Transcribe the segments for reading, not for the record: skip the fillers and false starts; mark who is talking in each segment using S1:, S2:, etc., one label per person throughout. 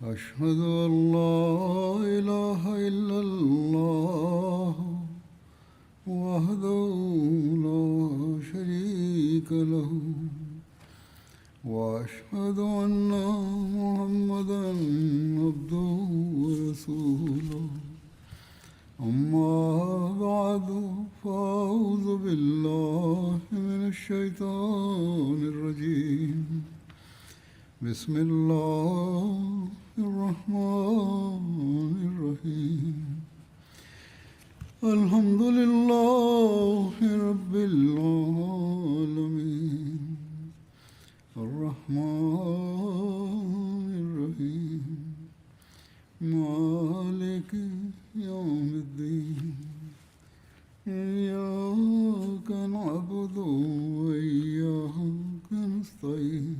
S1: أشهد أن لا إله إلا الله وحده لا شريك له وأشهد أن محمدا عبده ورسوله أما بعد فأعوذ بالله من الشيطان الرجيم بسم الله الرحمن الرحيم الحمد لله رب العالمين الرحمن الرحيم مالك يوم الدين إياك نعبد وإياك نستعين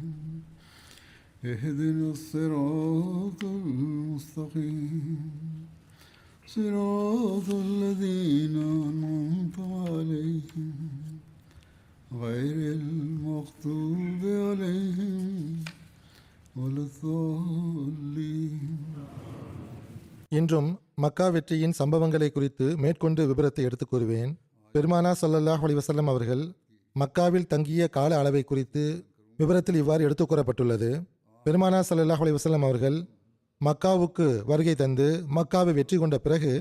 S1: اهدنا الصراط المستقيم صراط الذين أنعمت عليهم غير المغضوب عليهم ولا الضالين.
S2: இன்றும் மக்கா வெற்றியின் சம்பவங்களை குறித்து மேற்கொண்டு விபரத்தை எடுத்துக் கூறுவேன். பெருமானா ஸல்லல்லாஹு அலைஹி வஸல்லம் அவர்கள் மக்காவில் தங்கிய கால அளவை குறித்து விபரத்தில் இவ்வாறு எடுத்துக் கூறப்பட்டுள்ளது. பெருமானா ஸல்லல்லாஹு அலைஹி வஸல்லம் அவர்கள் மக்காவுக்கு வருகை தந்து மக்காவை வெற்றி கொண்ட பிறகு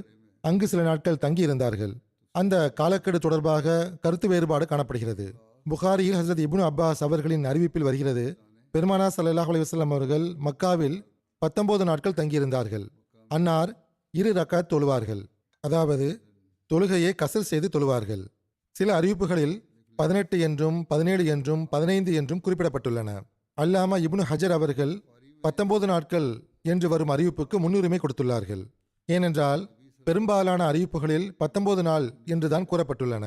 S2: அங்கு சில நாட்கள் தங்கியிருந்தார்கள். அந்த காலக்கெடு தொடர்பாக கருத்து வேறுபாடு காணப்படுகிறது. புகாரியில் ஹஸரத் இப்னு அப்பாஸ் அவர்களின் அறிவிப்பில் வருகிறது, பெருமானா ஸல்லல்லாஹு அலைஹி வஸல்லம் அவர்கள் மக்காவில் 19 நாட்கள் தங்கியிருந்தார்கள். அன்னார் 2 ரக்காத் தொழுவார்கள், அதாவது தொழுகையை கசர் செய்து தொழுவார்கள். சில அறிவிப்புகளில் 18 என்றும் 17 என்றும் 15 என்றும் குறிப்பிடப்பட்டுள்ளன. அல்லாமா இப்னு ஹஜர் அவர்கள் 19 நாட்கள் என்று வரும் அறிவிப்புக்கு முன்னுரிமை கொடுத்துள்ளார்கள். ஏனென்றால் பெரும்பாலான அறிவிப்புகளில் 19 நாள் என்றுதான் கூறப்பட்டுள்ளன.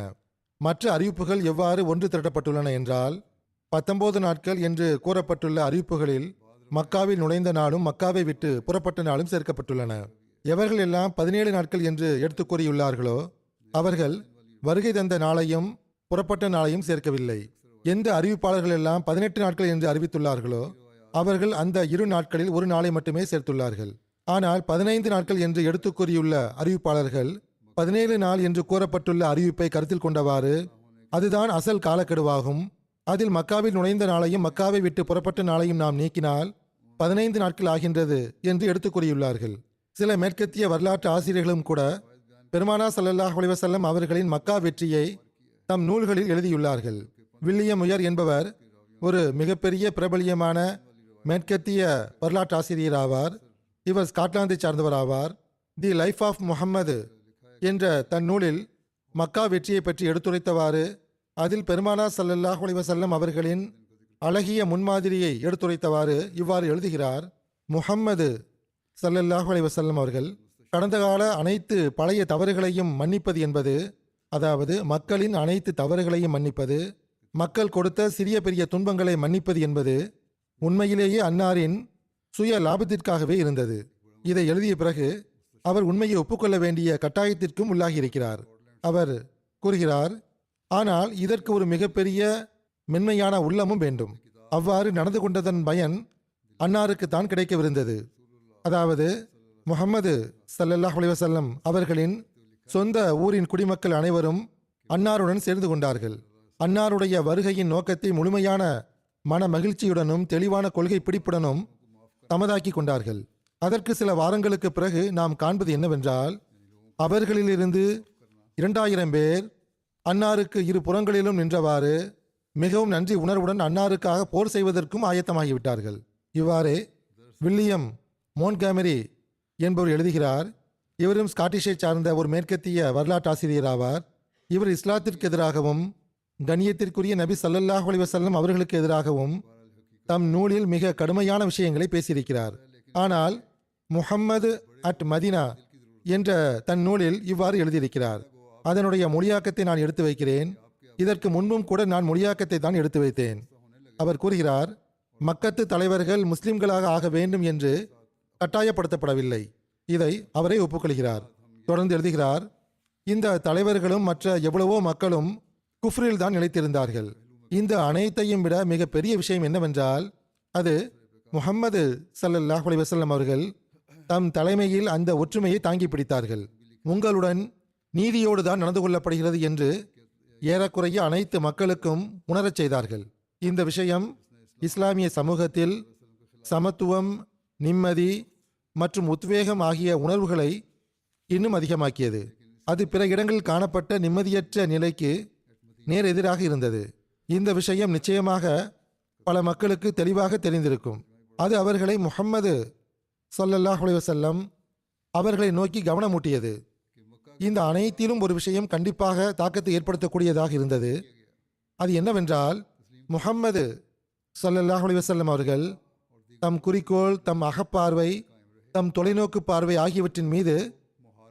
S2: மற்ற அறிவிப்புகள் எவ்வாறு ஒன்று திரட்டப்பட்டுள்ளன என்றால், 19 நாட்கள் என்று கூறப்பட்டுள்ள அறிவிப்புகளில் மக்காவில் நுழைந்த நாளும் மக்காவை விட்டு புறப்பட்ட நாளும் சேர்க்கப்பட்டுள்ளன. எவர்கள் எல்லாம் 17 நாட்கள் என்று எடுத்துக் கூறியுள்ளார்களோ அவர்கள் வருகை தந்த நாளையும் புறப்பட்ட நாளையும் சேர்க்கவில்லை. எந்த அறிவிப்பாளர்கள் எல்லாம் 18 நாட்கள் என்று அறிவித்துள்ளார்களோ அவர்கள் அந்த 2 நாட்களில் ஒரு நாளை மட்டுமே சேர்த்துள்ளார்கள். ஆனால் 15 நாட்கள் என்று எடுத்துக் கூறியுள்ள அறிவிப்பாளர்கள் 17 நாள் என்று கூறப்பட்டுள்ள அறிவிப்பை கருத்தில் கொண்டவாறு அதுதான் அசல் காலக்கெடுவாகும், அதில் மக்காவில் நுழைந்த நாளையும் மக்காவை விட்டு புறப்பட்ட நாளையும் நாம் நீக்கினால் 15 நாட்கள் ஆகின்றது என்று எடுத்துக் கூறியுள்ளார்கள். சில மேற்கத்திய வரலாற்று ஆசிரியர்களும் கூட பெருமானா ஸல்லல்லாஹு அலைஹி வஸல்லம் அவர்களின் மக்கா வெற்றியை தம் நூல்களில் எழுதியுள்ளார்கள். வில்லியம் உயர் என்பவர் ஒரு மிகப்பெரிய பிரபலியமான மேற்கத்திய வரலாற்று ஆசிரியர் ஆவார். இவர் ஸ்காட்லாந்தை சார்ந்தவர் ஆவார். தி லைஃப் ஆஃப் முஹம்மது என்ற தன் நூலில் மக்கா வெற்றியை பற்றி எடுத்துரைத்தவாறு அதில் பெருமானா ஸல்லல்லாஹு அலைஹி வஸல்லம் அவர்களின் அழகிய முன்மாதிரியை எடுத்துரைத்தவாறு இவ்வாறு எழுதுகிறார். முஹம்மது ஸல்லல்லாஹு அலைஹி வஸல்லம் அவர்கள் கடந்த கால அனைத்து பழைய தவறுகளையும் மன்னிப்பது என்பது, அதாவது மக்களின் அனைத்து தவறுகளையும் மன்னிப்பது, மக்கள் கொடுத்த சிறிய பெரிய துன்பங்களை மன்னிப்பது என்பது உண்மையிலேயே அன்னாரின் சுய லாபத்திற்காகவே இருந்தது. இதை எழுதிய பிறகு அவர் உண்மையை ஒப்புக்கொள்ள வேண்டிய கட்டாயத்திற்கும் உள்ளாகியிருக்கிறார். அவர் கூறுகிறார், ஆனால் இதற்கு ஒரு மிகப்பெரிய மென்மையான உள்ளமும் வேண்டும். அவ்வாறு நடந்து கொண்டதன் பயன் அன்னாருக்கு தான் கிடைக்கவிருந்தது. அதாவது முஹம்மது ஸல்லல்லாஹு அலைஹி வஸல்லம் அவர்களின் சொந்த ஊரின் குடிமக்கள் அனைவரும் அன்னாருடன் சேர்ந்து கொண்டார்கள். அன்னாருடைய வருகையின் நோக்கத்தை முழுமையான மன மகிழ்ச்சியுடனும் தெளிவான கொள்கை பிடிப்புடனும் தமதாக்கி கொண்டார்கள். அதற்கு சில வாரங்களுக்கு பிறகு நாம் காண்பது என்னவென்றால், அவர்களிலிருந்து 2000 பேர் அன்னாருக்கு 2 புறங்களிலும் நின்றவாறு மிகவும் நன்றி உணர்வுடன் அன்னாருக்காக போர் செய்வதற்கும் ஆயத்தமாகிவிட்டார்கள். இவ்வாறே வில்லியம் மோன்ட்காமரி என்பவர் எழுதுகிறார். இவரும் ஸ்காட்டிஷை சார்ந்த ஒரு மேற்கத்திய வரலாற்று ஆசிரியர் ஆவார். இவர் இஸ்லாத்திற்கு எதிராகவும் கண்ணியத்திற்குரிய நபி ஸல்லல்லாஹு அலைஹி வஸல்லம் அவர்களுக்கு எதிராகவும் தம் நூலில் மிக கடுமையான விஷயங்களை பேசியிருக்கிறார். ஆனால் முஹம்மது அட் மதீனா என்ற தன் நூலில் இவ்வாறு எழுதியிருக்கிறார். அதனுடைய மொழியாக்கத்தை நான் எடுத்து வைக்கிறேன். இதற்கு முன்பும் கூட நான் மொழியாக்கத்தை தான் எடுத்து வைத்தேன். அவர் கூறுகிறார், மக்கத்து தலைவர்கள் முஸ்லிம்களாக ஆக வேண்டும் என்று கட்டாயப்படுத்தப்படவில்லை. இதை அவரே ஒப்புக்கொள்கிறார். தொடர்ந்து எழுதுகிறார், இந்த தலைவர்களும் மற்ற எவ்வளவோ மக்களும் குஃப்ரில் தான் நிலைத்திருந்தார்கள். இந்த அனைத்தையும் விட மிக பெரிய விஷயம் என்னவென்றால் அது முஹம்மது ஸல்லல்லாஹு அலைஹி வஸல்லம் அவர்கள் தம் தலைமையில் அந்த ஒற்றுமையை தாங்கி பிடித்தார்கள். உங்களுடன் நீதியோடு தான் நடந்து கொள்ளப்படுகிறது என்று ஏறக்குறைய அனைத்து மக்களுக்கும் உணரச் செய்தார்கள். இந்த விஷயம் இஸ்லாமிய சமூகத்தில் சமத்துவம், நிம்மதி மற்றும் உத்வேகம் ஆகிய உணர்வுகளை இன்னும் அதிகமாக்கியது. அது பிற இடங்களில் காணப்பட்ட நிம்மதியற்ற நிலைக்கு நேர் எதிராக இருந்தது. இந்த விஷயம் நிச்சயமாக பல மக்களுக்கு தெளிவாக தெரிந்திருக்கும். அது அவர்களை முஹம்மது ஸல்லல்லாஹு அலைஹி வஸல்லம் அவர்களை நோக்கி கவனமூட்டியது. இந்த அனைத்திலும் ஒரு விஷயம் கண்டிப்பாக தாக்கத்தை ஏற்படுத்தக்கூடியதாக இருந்தது. அது என்னவென்றால், முஹம்மது ஸல்லல்லாஹு அலைஹி வஸல்லம் அவர்கள் தம் குறிக்கோள், தம் அகப்பார்வை, தம் தொலைநோக்கு பார்வை ஆகியவற்றின் மீது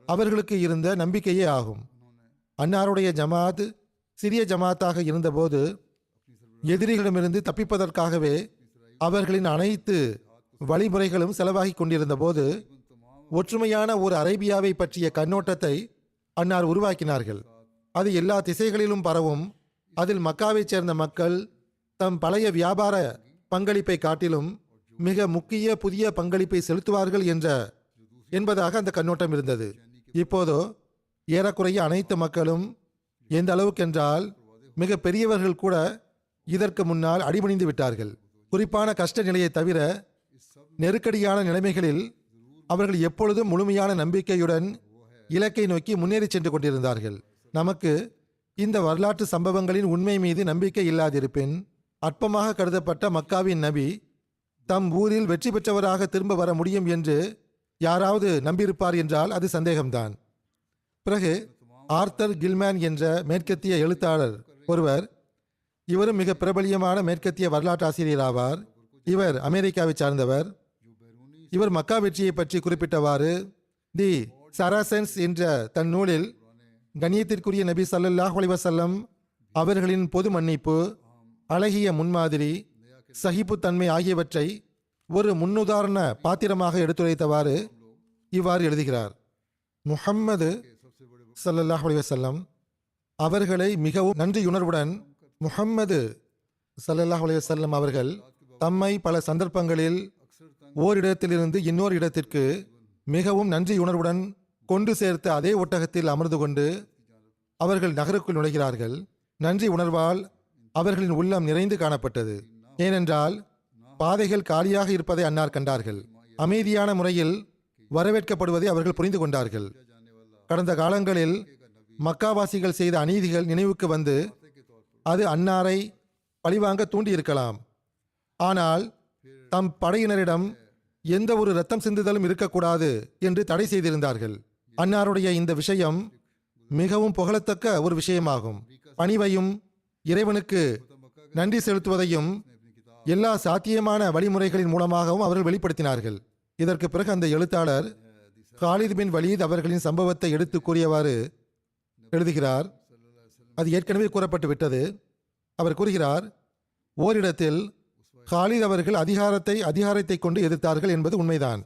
S2: அவர்களுக்கு இருந்த நம்பிக்கையே ஆகும். அன்னாருடைய ஜமாத் சிறிய ஜமாத்தாக இருந்தபோது எதிரிகளிடமிருந்து தப்பிப்பதற்காகவே அவர்களின் அனைத்து வழிமுறைகளும் செலவாகி கொண்டிருந்த போது ஒற்றுமையான ஒரு அரேபியாவை பற்றிய கண்ணோட்டத்தை அன்னார் உருவாக்கினார்கள். அது எல்லா திசைகளிலும் பரவும். அதில் மக்காவைச் சேர்ந்த மக்கள் தம் பழைய வியாபார பங்களிப்பை காட்டிலும் மிக முக்கிய புதிய பங்களிப்பை செலுத்துவார்கள் என்பதாக அந்த கண்ணோட்டம் இருந்தது. இப்போதோ ஏறக்குறைய அனைத்து மக்களும், எந்த அளவுக்கென்றால் மிக பெரியவர்கள் கூட இதற்கு முன்னால் அடிபணிந்து விட்டார்கள். குறிப்பான கஷ்ட நிலையை தவிர நெருக்கடியான நிலைமைகளில் அவர்கள் எப்பொழுதும் முழுமையான நம்பிக்கையுடன் இலக்கை நோக்கி முன்னேறி சென்று கொண்டிருந்தார்கள். நமக்கு இந்த வரலாற்று சம்பவங்களின் உண்மை மீது நம்பிக்கை இல்லாதிருப்பின், அற்பமாக கருதப்பட்ட மக்காவின் நபி தம் ஊரில் வெற்றி பெற்றவராக திரும்ப வர முடியும் என்று யாராவது நம்பியிருப்பார் என்றால் அது சந்தேகம்தான். பிறகு ஆர்தர் கில்மேன் என்ற மேற்கத்திய எழுத்தாளர் ஒருவர், இவரும் மிக பிரபலியமான மேற்கத்திய வரலாற்று ஆசிரியர் ஆவார். இவர் அமெரிக்காவை சார்ந்தவர். இவர் மக்கா வெற்றியை பற்றி குறிப்பிட்டவாறு தி சராசன்ஸ் என்ற தன் நூலில் கண்ணியத்திற்குரிய நபி ஸல்லல்லாஹு அலைஹி வஸல்லம் அவர்களின் பொது மன்னிப்பு, அழகிய முன்மாதிரி, சகிப்புத்தன்மை ஆகியவற்றை ஒரு முன்னுதாரண பாத்திரமாக எடுத்துரைத்தவாறு இவ்வாறு எழுதுகிறார். முஹம்மது ஸல்லல்லாஹு அலைஹி வஸல்லம் அவர்களை மிகவும் நன்றியுணர்வுடன் முஹம்மது ஸல்லல்லாஹு அலைஹி வஸல்லம் அவர்கள் தம்மை பல சந்தர்ப்பங்களில் ஓரிடத்திலிருந்து இன்னொரு இடத்திற்கு மிகவும் நன்றியுணர்வுடன் கொண்டு சேர்த்த அதே ஒட்டகத்தில் அமர்ந்து கொண்டு அவர்கள் நகருக்குள் நுழைகிறார்கள். நன்றி உணர்வால் அவர்களின் உள்ளம் நிறைந்து காணப்பட்டது. ஏனென்றால் பாதைகள் காலியாக இருப்பதை அன்னார் கண்டார்கள். அமைதியான முறையில் வரவேற்கப்படுவதை அவர்கள் புரிந்து கொண்டார்கள். கடந்த காலங்களில் மக்காவாசிகள் செய்த அநீதிகள் நினைவுக்கு வந்து அது அன்னாரை பழிவாங்க தூண்டியிருக்கலாம். ஆனால் தம் படையினரிடம் எந்த ஒரு இரத்தம் சிந்துதலும் இருக்கக்கூடாது என்று தடை செய்திருந்தார்கள். அன்னாருடைய இந்த விஷயம் மிகவும் புகழத்தக்க ஒரு விஷயமாகும். பணிவையும் இறைவனுக்கு நன்றி செலுத்துவதையும் எல்லா சாத்தியமான வழிமுறைகளின் மூலமாகவும் அவர்கள் வெளிப்படுத்தினார்கள். இதற்கு பிறகு அந்த எழுத்தாளர் காலித் பின் வலீத் அவர்களின் சம்பவத்தை எடுத்து கூறியவாறு எழுதுகிறார். அது ஏற்கனவே கூறப்பட்டு விட்டது. அவர் கூறுகிறார், ஓரிடத்தில் காலித் அவர்கள் அதிகாரத்தை கொண்டு எதிர்த்தார்கள் என்பது உண்மைதான்.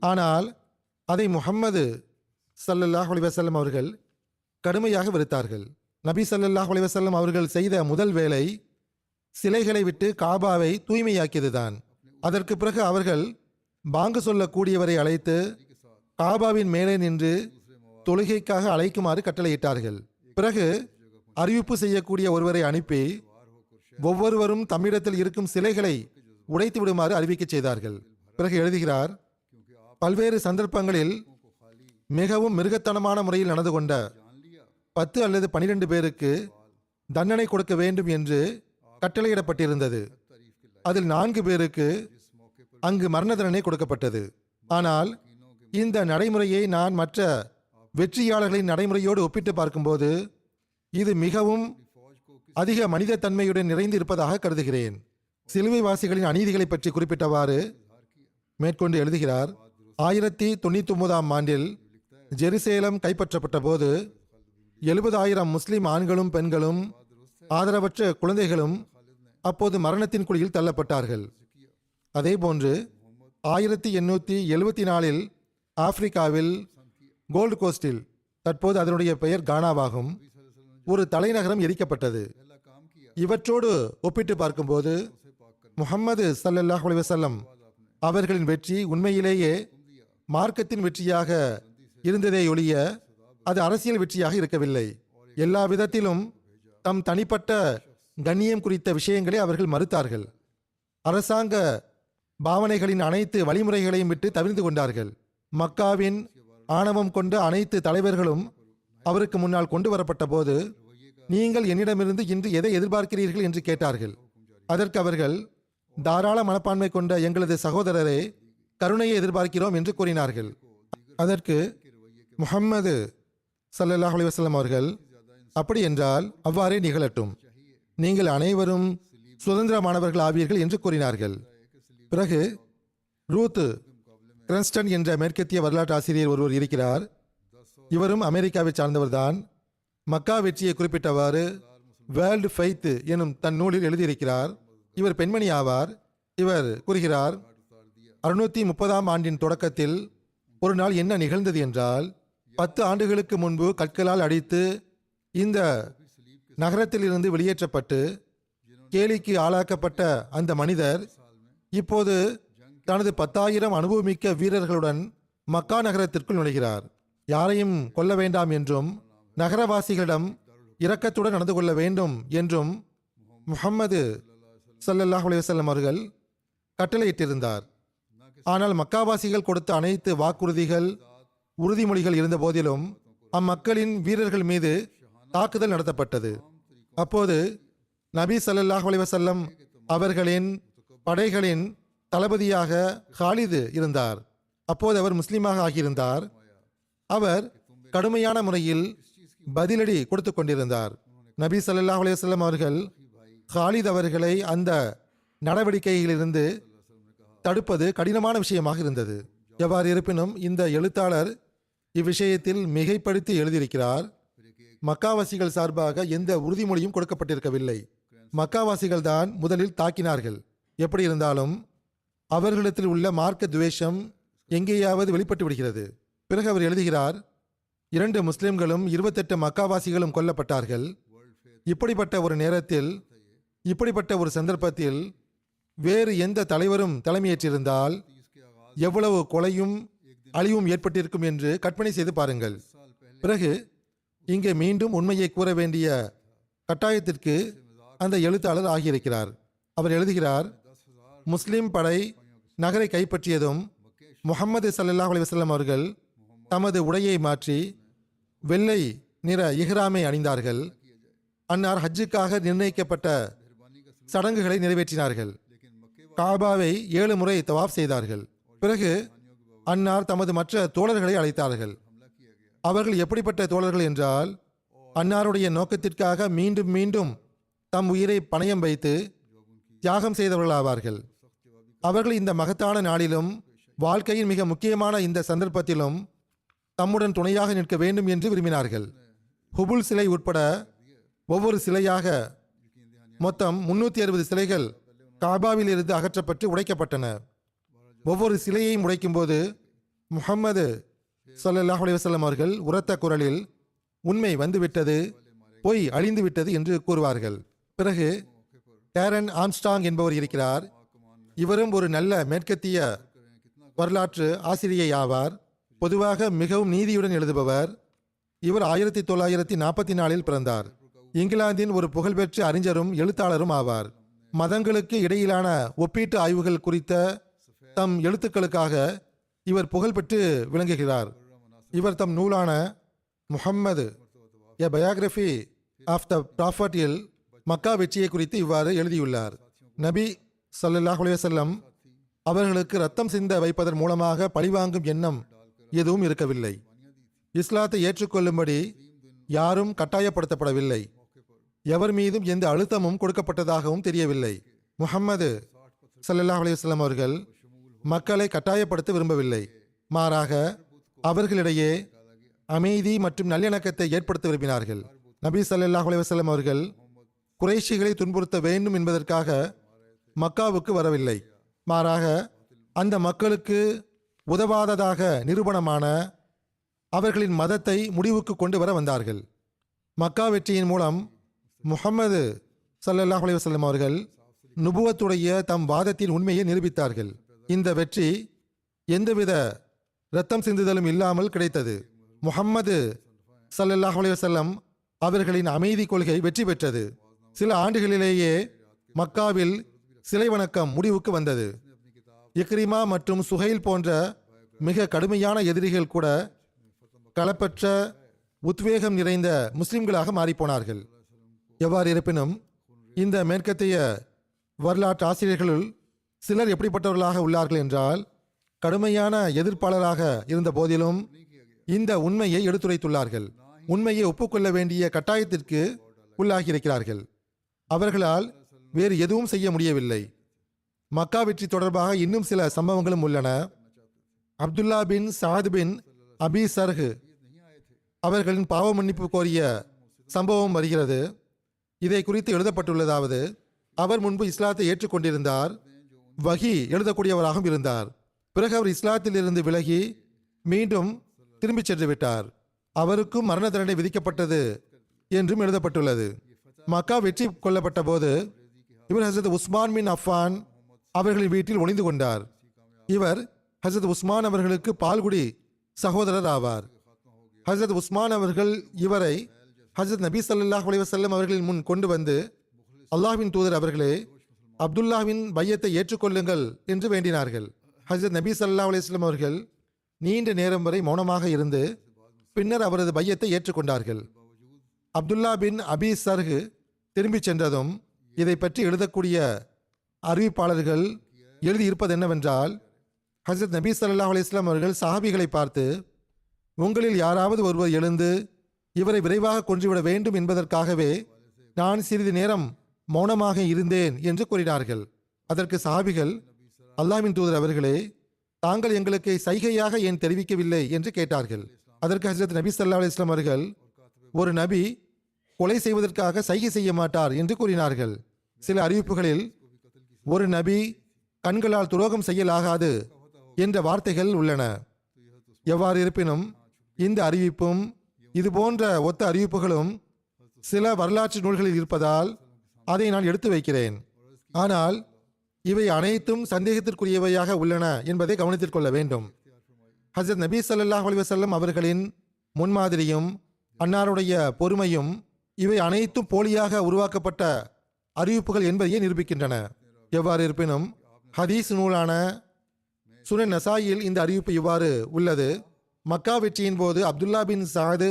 S2: ஆனால் அதை முஹம்மது ஸல்லல்லாஹு அலைஹி வஸல்லம் அவர்கள் கடுமையாக வெறுத்தார்கள். நபி ஸல்லல்லாஹு அலைஹி வஸல்லம் அவர்கள் செய்த முதல் வேலை சிலைகளை விட்டு காபாவை தூய்மையாக்கியதுதான். அதற்கு பிறகு அவர்கள் பாங்கு சொல்லக்கூடியவரை அழைத்து காபாவின் மேலே நின்று தொழுகைக்காக அழைக்குமாறு கட்டளையிட்டார்கள். பிறகு அறிவிப்பு செய்யக்கூடிய ஒருவரை அனுப்பி ஒவ்வொருவரும் தம்மிடத்தில் இருக்கும் சிலைகளை உடைத்து விடுமாறு அறிவிக்க செய்தார்கள். பிறகு எழுதுகிறார், பல்வேறு சந்தர்ப்பங்களில் மிகவும் மிருகத்தனமான முறையில் நடந்து கொண்ட 10 அல்லது 12 பேருக்கு தண்டனை கொடுக்க வேண்டும் என்று கட்டளையிடப்பட்டிருந்தது. அதில் 4 பேருக்கு அங்கு மரண தண்டனை கொடுக்கப்பட்டது. ஆனால் இந்த நடைமுறையை நான் மற்ற வெற்றியாளர்களின் நடைமுறையோடு ஒப்பிட்டு பார்க்கும்போது இது மிகவும் அதிக மனித தன்மையுடன் நிறைந்து இருப்பதாக கருதுகிறேன். சிலுவைவாசிகளின் அநீதிகளை பற்றி குறிப்பிட்டவாறு மேற்கொண்டு எழுதுகிறார், 1099ஆம் ஆண்டில் ஜெருசலேம் கைப்பற்றப்பட்ட போது 70,000 முஸ்லிம் ஆண்களும் பெண்களும் ஆதரவற்ற குழந்தைகளும் அப்போது மரணத்தின் குழியில் தள்ளப்பட்டார்கள். அதேபோன்று 1874இல் ஆப்பிரிக்காவில் கோல்டு கோஸ்டில், தற்போது அதனுடைய பெயர் கானாவாகும், ஒரு தலைநகரம் எரிக்கப்பட்டது. இவற்றோடு ஒப்பிட்டு பார்க்கும்போது முஹம்மது ஸல்லல்லாஹு அலைஹி வஸல்லம் அவர்களின் வெற்றி உண்மையிலேயே மார்க்கத்தின் வெற்றியாக இருந்ததே ஒழிய அது அரசியல் வெற்றியாக இருக்கவில்லை. எல்லா விதத்திலும் தம் தனிப்பட்ட கண்ணியம் குறித்த விஷயங்களை அவர்கள் மறுத்தார்கள். அரசாங்க பாவனைகளின் அனைத்து வழிமுறைகளையும் விட்டு தவிர்த்து கொண்டார்கள். மக்காவின் ஆணவம் கொண்ட அனைத்து தலைவர்களும் அவருக்கு முன்னால் கொண்டு வரப்பட்ட போது, நீங்கள் என்னிடமிருந்து இன்று எதை எதிர்பார்க்கிறீர்கள் என்று கேட்டார்கள். அதற்கு அவர்கள், தாராள மனப்பான்மை கொண்ட எங்களது சகோதரரே, கருணையை எதிர்பார்க்கிறோம் என்று கூறினார்கள். அதற்கு முஹம்மது ஸல்லல்லாஹு அலைஹி வஸல்லம் அவர்கள், அப்படி என்றால் அவ்வாறே நிகழட்டும், நீங்கள் அனைவரும் சுதந்திரமானவர்கள் ஆவீர்கள் என்று கூறினார்கள். பிறகு ரூத் கிரன்ஸ்டன் என்ற மேற்கத்திய வரலாற்று ஆசிரியர் ஒருவர் இருக்கிறார். இவரும் அமெரிக்காவை சார்ந்தவர்தான். மக்கா வெற்றியை குறிப்பிட்டவாறு வேர்ல்டு ஃபெய்த் எனும் தன் நூலில் எழுதியிருக்கிறார். இவர் பெண்மணி ஆவார். இவர் கூறுகிறார், 630ஆம் ஆண்டின் தொடக்கத்தில் ஒரு நாள் என்ன நிகழ்ந்தது என்றால், 10 ஆண்டுகளுக்கு முன்பு கற்களால் அடித்து இந்த நகரத்தில் இருந்து வெளியேற்றப்பட்டு கேலிக்கு ஆளாக்கப்பட்ட அந்த மனிதர் இப்போது தனது 10,000 அனுபவமிக்க வீரர்களுடன் மக்கா நகரத்திற்குள் நுழைகிறார். யாரையும் கொல்ல வேண்டாம் என்றும் நகரவாசிகளிடம் இரக்கத்துடன் நடந்து கொள்ள வேண்டும் என்றும் முஹம்மது ஸல்லல்லாஹு அலைஹி வஸல்லம் அவர்கள் கட்டளையிட்டிருந்தார். ஆனால் மக்காவாசிகள் கொடுத்த அனைத்து வாக்குறுதிகள், உறுதிமொழிகள் இருந்த போதிலும் அம்மக்களின் வீரர்கள் மீது தாக்குதல் நடத்தப்பட்டது. அப்போது நபி ஸல்லல்லாஹு அலைஹி வஸல்லம் அவர்களின் படைகளின் தளபதியாக காலிது இருந்தார். அப்போது அவர் முஸ்லீமாக ஆகியிருந்தார். அவர் கடுமையான முறையில் பதிலடி கொடுத்து கொண்டிருந்தார். நபி ஸல்லல்லாஹு அலைஹி வஸல்லம் அவர்கள் காலித் அவர்களை அந்த நடவடிக்கையிலிருந்து தடுப்பது கடினமான விஷயமாக இருந்தது. எவ்வாறு இருப்பினும் இந்த எழுத்தாளர் இவ்விஷயத்தில் மிகைப்படுத்தி எழுதியிருக்கிறார். மக்காவாசிகள் சார்பாக எந்த உறுதிமொழியும் கொடுக்கப்பட்டிருக்கவில்லை. மக்காவாசிகள் தான் முதலில் தாக்கினார்கள். எப்படி இருந்தாலும் அவர்களிடத்தில் உள்ள மார்க்க துவேஷம் எங்கேயாவது வெளிப்பட்டு விடுகிறது. பிறகு அவர் எழுதுகிறார், 2 முஸ்லிம்களும் 28 மக்காவாசிகளும் கொல்லப்பட்டார்கள். இப்படிப்பட்ட ஒரு நேரத்தில், இப்படிப்பட்ட ஒரு சந்தர்ப்பத்தில் வேறு எந்த தலைவரும் தலைமையேற்றிருந்தால் எவ்வளவு கொலையும் அழிவும் ஏற்பட்டிருக்கும் என்று கற்பனை செய்து பாருங்கள். பிறகு இங்கே மீண்டும் உண்மையை கூற வேண்டிய கட்டாயத்திற்கு அந்த எழுத்தாளர் ஆகியிருக்கிறார். அவர் எழுதுகிறார், முஸ்லிம் படை நகரை கைப்பற்றியதும் முஹம்மது ஸல்லல்லாஹு அலைஹி வஸல்லம் அவர்கள் தமது உடையை மாற்றி வெள்ளை நிற இஹ்ராமை அணிந்தார்கள். அன்னார் ஹஜ்ஜுக்காக நிர்ணயிக்கப்பட்ட சடங்குகளை நிறைவேற்றினார்கள். காபாவை 7 முறை தவாப் செய்தார்கள். பிறகு அன்னார் தமது மற்ற தோழர்களை அழைத்தார்கள். அவர்கள் எப்படிப்பட்ட தோழர்கள் என்றால், அன்னாருடைய நோக்கத்திற்காக மீண்டும் மீண்டும் தம் உயிரை பணயம் வைத்து தியாகம் செய்தவர்களாவார்கள். அவர்கள் இந்த மகத்தான நாளிலும் வாழ்க்கையின் மிக முக்கியமான இந்த சந்தர்ப்பத்திலும் தம்முடன் துணையாக நிற்க வேண்டும் என்று விரும்பினார்கள். ஹுபுல் சிலை உட்பட ஒவ்வொரு சிலையாக மொத்தம் 360 சிலைகள் காபாவில் இருந்து அகற்றப்பட்டு உடைக்கப்பட்டன. ஒவ்வொரு சிலையையும் உடைக்கும் போது முஹம்மது ஸல்லல்லாஹு அலைஹி வஸல்லம் அவர்கள் உரத்த குரலில், உண்மை வந்துவிட்டது, பொய் அழிந்து விட்டது என்று கூறுவார்கள். பிறகு கேரன் ஆம்ஸ்டாங் என்பவர் இருக்கிறார். இவரும் ஒரு நல்ல மேற்கத்திய வரலாற்று ஆசிரியை ஆவார். பொதுவாக மிகவும் நீதியுடன் எழுதுபவர். இவர் 1944 பிறந்தார். இங்கிலாந்தின் ஒரு புகழ்பெற்ற அறிஞரும் எழுத்தாளரும் ஆவார். மதங்களுக்கு இடையிலான ஒப்பீட்டு ஆய்வுகள் குறித்த தம் எழுத்துக்களுக்காக இவர் புகழ்பெற்று விளங்குகிறார். இவர் தம் நூலான முஹம்மது எ பயோகிராஃபி ஆஃப் த ப்ராஃபட்டில் மக்கா வெற்றியை குறித்து இவ்வாறு எழுதியுள்ளார். நபி ஸல்லல்லாஹு அலைஹி வஸல்லம் அவர்களுக்கு ரத்தம் சிந்த வைப்பதன் மூலமாக பழிவாங்கும் எண்ணம் எதுவும் இருக்கவில்லை. இஸ்லாத்தை ஏற்றுக்கொள்ளும்படி யாரும் கட்டாயப்படுத்தப்படவில்லை. எவர் மீதும் எந்த அழுத்தமும் கொடுக்கப்பட்டதாகவும் தெரியவில்லை. முஹம்மது ஸல்லல்லாஹு அலைஹி வஸல்லம் அவர்கள் மக்களை கட்டாயப்படுத்த விரும்பவில்லை. மாறாக அவர்களிடையே அமைதி மற்றும் நல்லிணக்கத்தை ஏற்படுத்த விரும்பினார்கள். நபி ஸல்லல்லாஹு அலைஹி வஸல்லம் அவர்கள் குறைஷிகளை துன்புறுத்த வேண்டும் என்பதற்காக மக்காவுக்கு வரவில்லை. மாறாக அந்த மக்களுக்கு உதவாததாக நிரூபணமான அவர்களின் மதத்தை முடிவுக்கு கொண்டு வர வந்தார்கள். மக்கா வெற்றியின் மூலம் முஹம்மது ஸல்லல்லாஹு அலைஹி வஸல்லம் அவர்கள் நுபுவத்துடைய தம் வாதத்தின் உண்மையை நிரூபித்தார்கள். இந்த வெற்றி எந்தவித இரத்தம் சிந்துதலும் இல்லாமல் கிடைத்தது. முஹம்மது ஸல்லல்லாஹு அலைஹி வஸல்லம் அவர்களின் அமைதி கொள்கை வெற்றி பெற்றது. சில ஆண்டுகளிலேயே மக்காவில் சிலை வணக்கம் முடிவுக்கு வந்தது. இக்ரிமா மற்றும் சுஹைல் போன்ற மிக கடுமையான எதிரிகள் கூட களப்பற்ற உத்வேகம் நிறைந்த முஸ்லிம்களாக மாறிப்போனார்கள். எவ்வாறு இருப்பினும் இந்த மேற்கத்திய வரலாற்று ஆசிரியர்களுள் சிலர் எப்படிப்பட்டவர்களாக உள்ளார்கள் என்றால், கடுமையான எதிர்ப்பாளராக இருந்த போதிலும் இந்த உண்மையை எடுத்துரைத்துள்ளார்கள். உண்மையை ஒப்புக்கொள்ள வேண்டிய கட்டாயத்திற்கு உள்ளாகியிருக்கிறார்கள். அவர்களால் வேறு எதுவும் செய்ய முடியவில்லை. மக்கா வெற்றி தொடர்பாக இன்னும் சில சம்பவங்களும் உள்ளன. அப்துல்லா பின் சாத் பின் அபி சர்ஹ் அவர்களின் பாவ மன்னிப்பு கோரிய சம்பவம் வருகிறது. இதை குறித்து எழுதப்பட்டுள்ளதாவது, அவர் முன்பு இஸ்லாத்தை ஏற்றுக்கொண்டிருந்தார், வஹி எழுதக்கூடியவராகவும் இருந்தார். பிறகு அவர் இஸ்லாத்தில் இருந்து விலகி மீண்டும் திரும்பிச் சென்று விட்டார். அவருக்கும் மரண தண்டனை விதிக்கப்பட்டது என்றும் எழுதப்பட்டுள்ளது. மக்கா வெற்றி கொள்ளப்பட்ட போது இவர் ஹசரத் உஸ்மான் பின் அஃபான் அவர்களின் வீட்டில் ஒளிந்து கொண்டார். இவர் ஹசரத் உஸ்மான் அவர்களுக்கு பால்குடி சகோதரர் ஆவார். ஹசரத் உஸ்மான் அவர்கள் இவரை ஹசரத் நபி ஸல்லல்லாஹு அலைஹி வஸல்லம் அவர்களின் முன் கொண்டு வந்து, அல்லாஹ்வின் தூதர் அவர்களே, அப்துல்லாவின் பையத்தை ஏற்றுக்கொள்ளுங்கள் என்று வேண்டினார்கள். ஹசரத் நபி ஸல்லல்லாஹு அலைஹி வஸல்லம் அவர்கள் நீண்ட நேரம் வரை மௌனமாக இருந்து பின்னர் அவரது பையத்தை ஏற்றுக்கொண்டார்கள். அப்துல்லா பின் அபி சர்ஹ் திரும்பிச் சென்றதும் இதை பற்றி எழுதக்கூடிய அறிவிப்பாளர்கள் எழுதியிருப்பது என்னவென்றால், ஹசரத் நபி ஸல்லல்லாஹு அலைஹி வஸல்லம் அவர்கள் சஹாபிகளை பார்த்து, உங்களில் யாராவது ஒருவர் எழுந்து இவரை விரைவாக கொன்றுவிட வேண்டும் என்பதற்காகவே நான் சிறிது நேரம் மௌனமாக இருந்தேன் என்று கூறினார்கள். அதற்கு சஹாபிகள், அல்லாஹ்வின் தூதர் அவர்களே, தாங்கள் எங்களுக்கு சைகையாக ஏன் தெரிவிக்கவில்லை என்று கேட்டார்கள். அதற்கு ஹசரத் நபி ஸல்லல்லாஹு அலைஹி வஸல்லம் அவர்கள், ஒரு நபி கொலை செய்வதற்காக சைகை செய்ய மாட்டார் என்று கூறினார்கள். சில அறிவிப்புகளில் ஒரு நபி கண்களால் துரோகம் செய்யலாகாது என்ற வார்த்தைகள் உள்ளன. எவ்வாறு இருப்பினும் இந்த அறிவிப்பும் இதுபோன்ற ஒத்த அறிவிப்புகளும் சில வரலாற்று நூல்களில் இருப்பதால் அதை நான் எடுத்து வைக்கிறேன். ஆனால் இவை அனைத்தும் சந்தேகத்திற்குரியவையாக உள்ளன என்பதை கவனத்தில் கொள்ள வேண்டும். ஹசரத் நபி ஸல்லல்லாஹு அலைஹி வஸல்லம் அவர்களின் முன்மாதிரியும் அன்னாருடைய பொறுமையும் இவை அனைத்தும் போலியாக உருவாக்கப்பட்ட அறிவிப்புகள் என்பதையே நிரூபிக்கின்றன. எவ்வாறு இருப்பினும் ஹதீஸ் நூலான சுனன் நசாயில் இந்த அறிவிப்பு இவ்வாறு உள்ளது. மக்கா வெற்றியின் போது அப்துல்லா பின் சாத்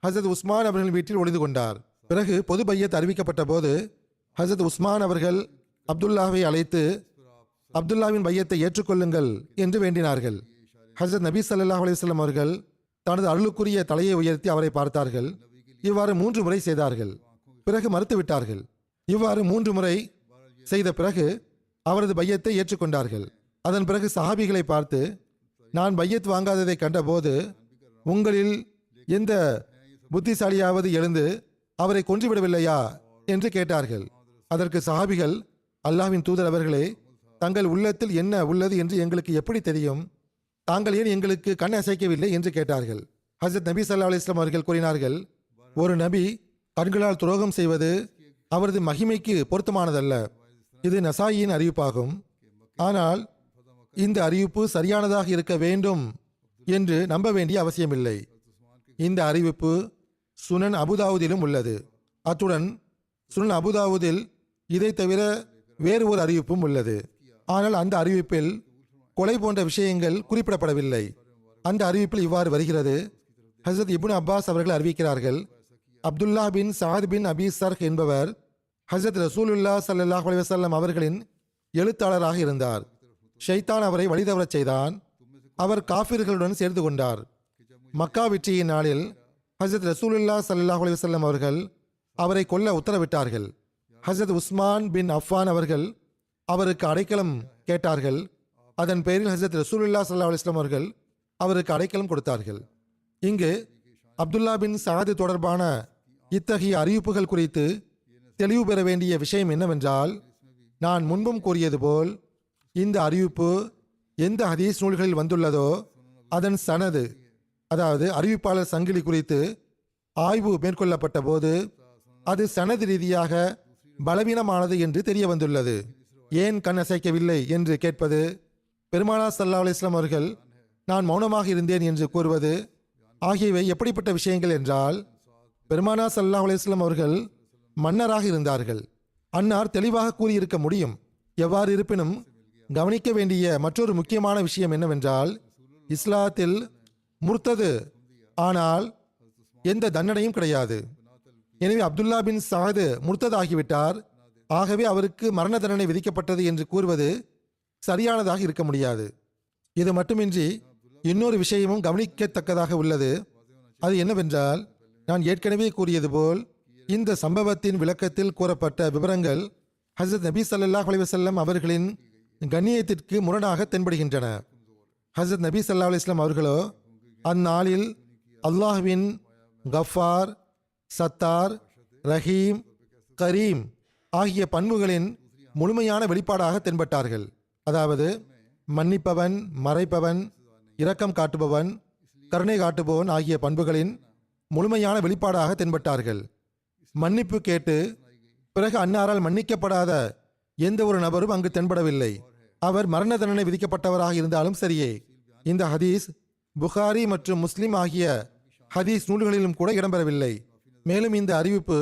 S2: ஹசரத் உஸ்மான் அவர்களின் வீட்டில் ஒளிந்து கொண்டார். பிறகு பொது பையத் அறிவிக்கப்பட்ட போது ஹசரத் உஸ்மான் அவர்கள் அப்துல்லாவை அழைத்து அப்துல்லாவின் பையத்தை ஏற்றுக்கொள்ளுங்கள் என்று வேண்டினார்கள். ஹசரத் நபி ஸல்லல்லாஹு அலைஹி வஸல்லம் அவர்கள் தனது அருளுக்குரிய தலையை உயர்த்தி அவரை பார்த்தார்கள். இவ்வாறு 3 முறை செய்தார்கள். பிறகு மறுத்துவிட்டார்கள். இவ்வாறு 3 முறை செய்த பிறகு அவரது பையத்தை ஏற்றுக்கொண்டார்கள். அதன் பிறகு சஹாபிகளை பார்த்து, நான் பையத் வாங்காததை கண்டபோது உங்களில் எந்த புத்திசாலியாவது எழுந்து அவரை கொன்றுவிடவில்லையா என்று கேட்டார்கள். அதற்கு சஹாபிகள், அல்லாஹ்வின் தூதர் அவர்களே, தங்கள் உள்ளத்தில் என்ன உள்ளது என்று எங்களுக்கு எப்படி தெரியும்? தாங்கள் ஏன் எங்களுக்கு கண் அசைக்கவில்லை என்று கேட்டார்கள். ஹசரத் நபி ஸல்லல்லாஹு அலைஹி வஸல்லம் அவர்கள் கூறினார்கள், ஒரு நபி கண்களால் துரோகம் செய்வது அவரது மகிமைக்கு பொருத்தமானதல்ல. இது நசாயியின் அறிவிப்பாகும். ஆனால் இந்த அறிவிப்பு சரியானதாக இருக்க வேண்டும் என்று நம்ப வேண்டிய அவசியமில்லை. இந்த அறிவிப்பு சுனன் அபுதாவுதிலும் உள்ளது. அத்துடன் சுனன் அபுதாவுதில் இதை தவிர வேறு ஒரு அறிவிப்பும் உள்ளது. ஆனால் அந்த அறிவிப்பில் கொலை போன்ற விஷயங்கள் குறிப்பிடப்படவில்லை. அந்த அறிவிப்பில் இவ்வாறு வருகிறது. ஹசரத் இப்னு அப்பாஸ் அவர்கள் அறிவிக்கிறார்கள், அப்துல்லா பின் சாத் பின் அபி சர்ஹ் என்பவர் ஹசரத் ரசூலுல்லாஹ் ஸல்லல்லாஹு அலைஹி வஸல்லம் அவர்களின் எழுத்தாளராக இருந்தார். ஷைத்தான் அவரை வழிதவரச் செய்தான். அவர் காஃபிர்களுடன் சேர்ந்து கொண்டார். மக்கா வெற்றியின் நாளில் ஹசரத் ரசூலுல்லாஹ் ஸல்லல்லாஹு அலைஹி வஸல்லம் அவர்கள் அவரை கொல்ல உத்தரவிட்டார்கள். ஹசரத் உஸ்மான் பின் அஃபான் அவர்கள் அவருக்கு அடைக்கலம் கேட்டார்கள். அதன் பெயரில் ஹசரத் ரசூலுல்லாஹ் ஸல்லல்லாஹு அலைஹி வஸல்லம் அவர்கள் அவருக்கு அடைக்கலம் கொடுத்தார்கள். இங்கு அப்துல்லா பின் சாத் தொடர்பான இத்தகைய அறிவிப்புகள் குறித்து தெளிவு பெற வேண்டிய விஷயம் என்னவென்றால், நான் முன்பும் கூறியது போல் இந்த அறிவிப்பு எந்த ஹதீஸ் நூல்களில் வந்துள்ளதோ அதன் சனது, அதாவது அறிவிப்பாளர் சங்கிலி குறித்து ஆய்வு மேற்கொள்ளப்பட்ட போது அது சனது ரீதியாக பலவீனமானது என்று தெரிய வந்துள்ளது. ஏன் கண் அசைக்கவில்லை என்று கேட்பது, பெருமானார் ஸல்லல்லாஹு அலைஹி வஸல்லம் அவர்கள் நான் மௌனமாக இருந்தேன் என்று கூறுவது ஆகியவை எப்படிப்பட்ட விஷயங்கள் என்றால், பெருமானார் ஸல்லல்லாஹு அலைஹி வஸல்லம் அவர்கள் மன்னராக இருந்தார்கள். அன்னார் தெளிவாக கூறியிருக்க முடியும். எவ்வாறு இருப்பினும் கவனிக்க வேண்டிய மற்றொரு முக்கியமான விஷயம் என்னவென்றால், இஸ்லாத்தில் முர்த்தது ஆனால் எந்த தண்டனையும் கிடையாது. எனவே அப்துல்லா பின் சாது முர்த்தத் ஆகிவிட்டார், ஆகவே அவருக்கு மரண தண்டனை விதிக்கப்பட்டது என்று கூறுவது சரியானதாக இருக்க முடியாது. இது மட்டுமின்றி இன்னொரு விஷயமும் கவனிக்கத்தக்கதாக உள்ளது. அது என்னவென்றால், நான் ஏற்கனவே கூறியது போல் இந்த சம்பவத்தின் விளக்கத்தில் கூறப்பட்ட விவரங்கள் ஹஸரத் நபி ஸல்லல்லாஹு அலைஹி வஸல்லம் அவர்களின் கண்ணியத்திற்கு முரணாக தென்படுகின்றன. ஹஸரத் நபி ஸல்லல்லாஹு அலைஹி வஸல்லம் அவர்களோ அந்நாளில் அல்லாஹ்வின் கஃபார், சத்தார், ரஹீம், கரீம் ஆகிய பண்புகளின் முழுமையான வெளிப்பாடாக தென்பட்டார்கள். அதாவது மன்னிப்பவன், மறைப்பவன், இரக்கம் காட்டுபவன், கருணை காட்டுபவன் ஆகிய பண்புகளின் முழுமையான வெளிப்பாடாக தென்பட்டார்கள். மன்னிப்பு கேட்டு பிறகு அன்னாரால் மன்னிக்கப்படாத எந்த ஒரு நபரும் அங்கு தென்படவில்லை. அவர் மரண தண்டனை விதிக்கப்பட்டவராக இருந்தாலும் சரியே. இந்த ஹதீஸ் புகாரி மற்றும் முஸ்லிம் ஆகிய ஹதீஸ் நூல்களிலும் கூட இடம்பெறவில்லை. மேலும் இந்த அறிவிப்பு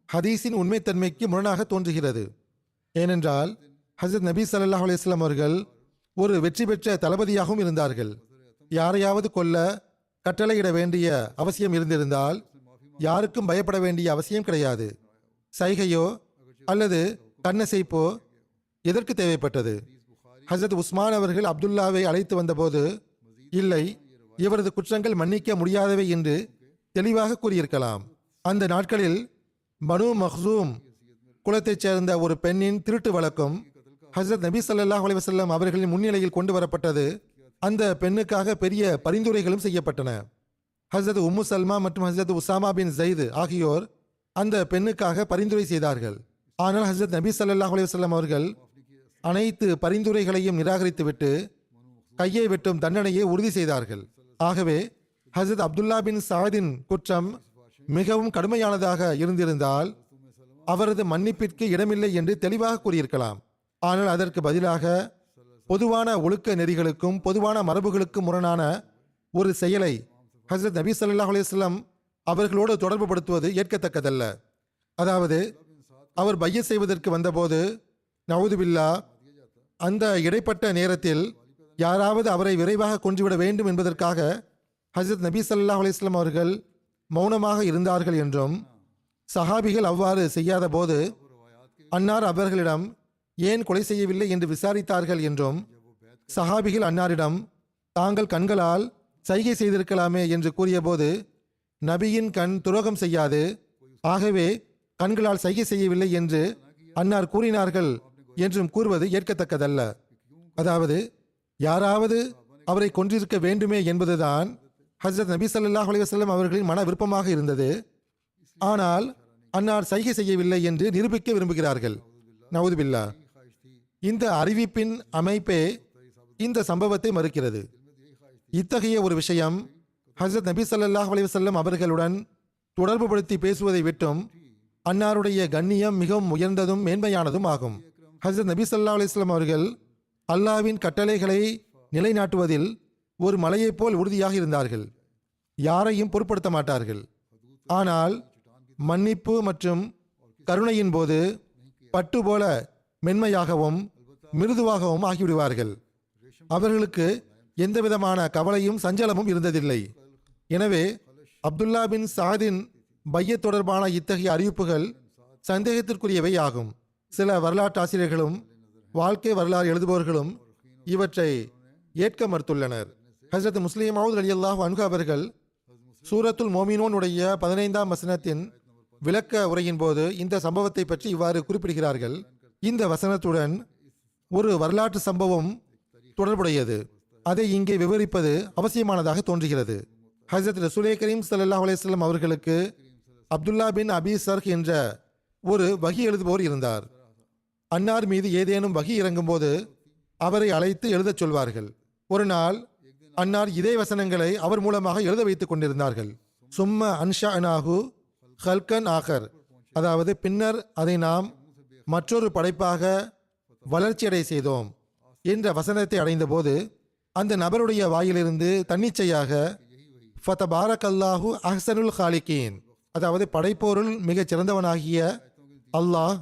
S2: ஹதீஸின் உண்மைத்தன்மைக்கு முரணாக தோன்றுகிறது. ஏனென்றால் ஹஸரத் நபி ஸல்லல்லாஹு அலைஹி வஸல்லம் அவர்கள் ஒரு வெற்றி பெற்ற தளபதியாகவும் இருந்தார்கள். யாரையாவது கொல்ல கட்டளையிட வேண்டிய அவசியம் இருந்திருந்தால் யாருக்கும் பயப்பட வேண்டிய அவசியம் கிடையாது. சைகையோ அல்லது கண்ணசைப்போ எதற்கு தேவைப்பட்டது? ஹஸரத் உஸ்மான் அவர்கள் அப்துல்லாவை அழைத்து வந்தபோது, இல்லை, இவரது குற்றங்கள் மன்னிக்க முடியாதவை என்று தெளிவாக கூறியிருக்கலாம். அந்த நாட்களில் பனு மக்சூம் குலத்தைச் சேர்ந்த ஒரு பெண்ணின் திருட்டு வழக்கம் ஹஸரத் நபி ஸல்லல்லாஹு அலைஹி வஸல்லம் அவர்களின் முன்னிலையில் கொண்டு வரப்பட்டது. அந்த பெண்ணுக்காக பெரிய பரிந்துரைகளும் செய்யப்பட்டன. ஹஸரத் உம்மு சல்மா மற்றும் ஹஸரத் உசாமா பின் ஜைத் ஆகியோர் அந்த பெண்ணுக்காக பரிந்துரை செய்தார்கள். ஆனால் ஹஸரத் நபி ஸல்லல்லாஹு அலைஹி வஸல்லம் அவர்கள் அனைத்து பரிந்துரைகளையும் நிராகரித்துவிட்டு கையை வெட்டும் தண்டனையை உறுதி செய்தார்கள். ஆகவே ஹஸரத் அப்துல்லா பின் சாதின் குற்றம் மிகவும் கடுமையானதாக இருந்திருந்தால் அவரது மன்னிப்பிற்கு இடமில்லை என்று தெளிவாக கூறியிருக்கலாம். ஆனால் அதற்கு பதிலாக பொதுவான ஒழுக்க நெறிகளுக்கும் பொதுவான மரபுகளுக்கும் முரணான ஒரு செயலை ஹஸரத் நபி ஸல்லல்லாஹு அலைஹி வஸல்லம் அவர்களோடு தொடர்புபடுத்துவது ஏற்கத்தக்கதல்ல. அதாவது அவர் பையத் செய்வதற்கு வந்தபோது நவுதுபில்லா அந்த இடைப்பட்ட நேரத்தில் யாராவது அவரை விரைவாக கொன்றுவிட வேண்டும் என்பதற்காக ஹஸரத் நபி ஸல்லல்லாஹு அலைஹி வஸல்லம் அவர்கள் மௌனமாக இருந்தார்கள் என்றும், சஹாபிகள் அவ்வாறு செய்யாத போது அன்னார் அவர்களிடம் ஏன் கொலை செய்யவில்லை என்று விசாரித்தார்கள் என்றும், சஹாபிகள் அன்னாரிடம் தாங்கள் கண்களால் சைகை செய்திருக்கலாமே என்று கூறியபோது நபியின் கண் துரோகம் செய்யாது, ஆகவே கண்களால் சைகை செய்யவில்லை என்று அன்னார் கூறினார்கள் என்றும் கூறுவது ஏற்கத்தக்கதல்ல. அதாவது யாராவது அவரை கொன்றிருக்க வேண்டுமே என்பதுதான் ஹஸரத் நபி ஸல்லல்லாஹு அலைஹி வஸல்லம் அவர்களின் மன விருப்பமாக இருந்தது. ஆனால் அன்னார் சைகை செய்யவில்லை என்று நிரூபிக்க விரும்புகிறார்கள். நவுதுபில்லா. இந்த அறிவிப்பின் அமைப்பே இந்த சம்பவத்தை மறுக்கிறது. இத்தகைய ஒரு விஷயம் ஹஸரத் நபி ஸல்லல்லாஹு அலைஹி வஸல்லம் அவர்களுடன் தொடர்புபடுத்தி பேசுவதை விட்டும் அன்னாருடைய கண்ணியம் மிகவும் உயர்ந்ததும் மேன்மையானதும் ஆகும். ஹஸரத் நபி ஸல்லல்லாஹு அலைஹி வஸல்லம் அவர்கள் அல்லாஹ்வின் கட்டளைகளை நிலைநாட்டுவதில் ஒரு மலையைப் போல் உறுதியாக இருந்தார்கள். யாரையும் பொருட்படுத்த மாட்டார்கள். ஆனால் மன்னிப்பு மற்றும் கருணையின் போது பட்டு போல மென்மையாகவும் மிருதுவாகவும் ஆகிவிடுவார்கள். அவர்களுக்கு எந்தவிதமான கவலையும் சஞ்சலமும் இருந்ததில்லை. எனவே அப்துல்லா பின் சாதின் பையத் தொடர்பான இத்தகைய அறிவிப்புகள் சந்தேகத்திற்குரியவை ஆகும். சில வரலாற்று ஆசிரியர்களும் வாழ்க்கை வரலாறு எழுதுபவர்களும் இவற்றை ஏற்க மறுத்துள்ளனர். ஹஸரத் முஸ்லிம் மவ்ஊத் ரலியல்லாஹு அன்ஹு அவர்கள் சூரத்துல் மோமினூன் உடைய 15ஆம் வசனத்தின் விளக்க உரையின் போது இந்த சம்பவத்தை பற்றி இவ்வாறு குறிப்பிடுகிறார்கள். இந்த வசனத்துடன் ஒரு வரலாற்று சம்பவம் தொடர்புடையது. அதை இங்கே விவரிப்பது அவசியமானதாக தோன்றுகிறது. ஹஸரத் ரசூலே கரீம் ஸல்லல்லாஹு அலைஹி வஸல்லம் அவர்களுக்கு அப்துல்லா பின் அபி சர்ஹ் என்ற ஒரு வஹி எழுதுபவர் இருந்தார். அன்னார் மீது ஏதேனும் வஹி இறங்கும் போது அவரை அழைத்து எழுதச் சொல்வார்கள். ஒரு நாள் அன்னார் இதே வசனங்களை அவர் மூலமாக எழுத வைத்துக் கொண்டிருந்தார்கள். சும்ம அன்ஷஅனாஹு ஹல்கன் ஆகர், அதாவது பின்னர் அதை நாம் மற்றொரு படைப்பாக வளர்ச்சியடை செய்தோம் என்ற வசனத்தை அடைந்தபோது அந்த நபருடைய வாயிலிருந்து தன்னிச்சையாக ஃபதபாரக்கல்லாஹு அஹ்சனுல் ஹாலிகீன், அதாவது படைப்போருள் மிகச் சிறந்தவனாகிய அல்லாஹ்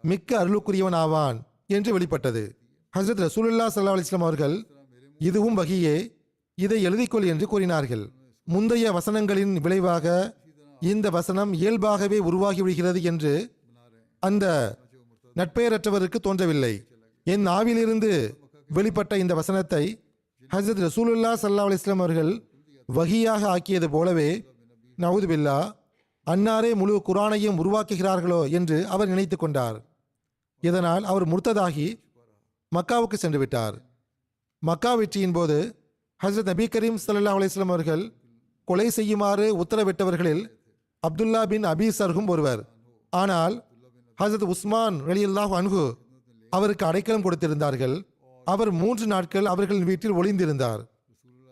S2: மிக்க அருளுக்குரியவனாவான் என்று வெளிப்பட்டது. ஹஸ்ரத் ரசூலுல்லாஹ் ஸல்லல்லாஹு அலைஹி வஸல்லம் அவர்கள் இதுவும் வஹியே, இதை எழுதிக்கொள் என்று கூறினார்கள். முந்தைய வசனங்களின் விளைவாக இந்த வசனம் இயல்பாகவே உருவாகி விடுகிறது என்று அந்த நட்பெயரற்றவருக்கு தோன்றவில்லை. என் நாவிலிருந்து வெளிப்பட்ட இந்த வசனத்தை ஹஸ்ரத் ரசூலுல்லாஹ் ஸல்லல்லாஹு அலைஹி வஸல்லம் அவர்கள் வஹியாக ஆக்கியது போலவே நவுது பில்லா அன்னாரே முழு குர்ஆனையும் உருவாக்குகிறார்களோ என்று அவர் நினைத்து கொண்டார். இதனால் அவர் முர்த்ததாகி மக்காவுக்கு சென்று விட்டார். மக்கா வெற்றியின் போது ஹஸ்ரத் நபி கரீம் ஸல்லல்லாஹு அலைஹி வஸல்லம் அவர்கள் கொலை செய்யுமாறு உத்தரவிட்டவர்களில் அப்துல்லா பின் அபி சர்ஹும் ஒருவர். ஆனால் ஹஸ்ரத் உஸ்மான் ரலியல்லாஹு அன்ஹு அவருக்கு அடைக்கலம் கொடுத்திருந்தார்கள். அவர் 3 நாட்கள் அவர்களின் வீட்டில் ஒளிந்திருந்தார்.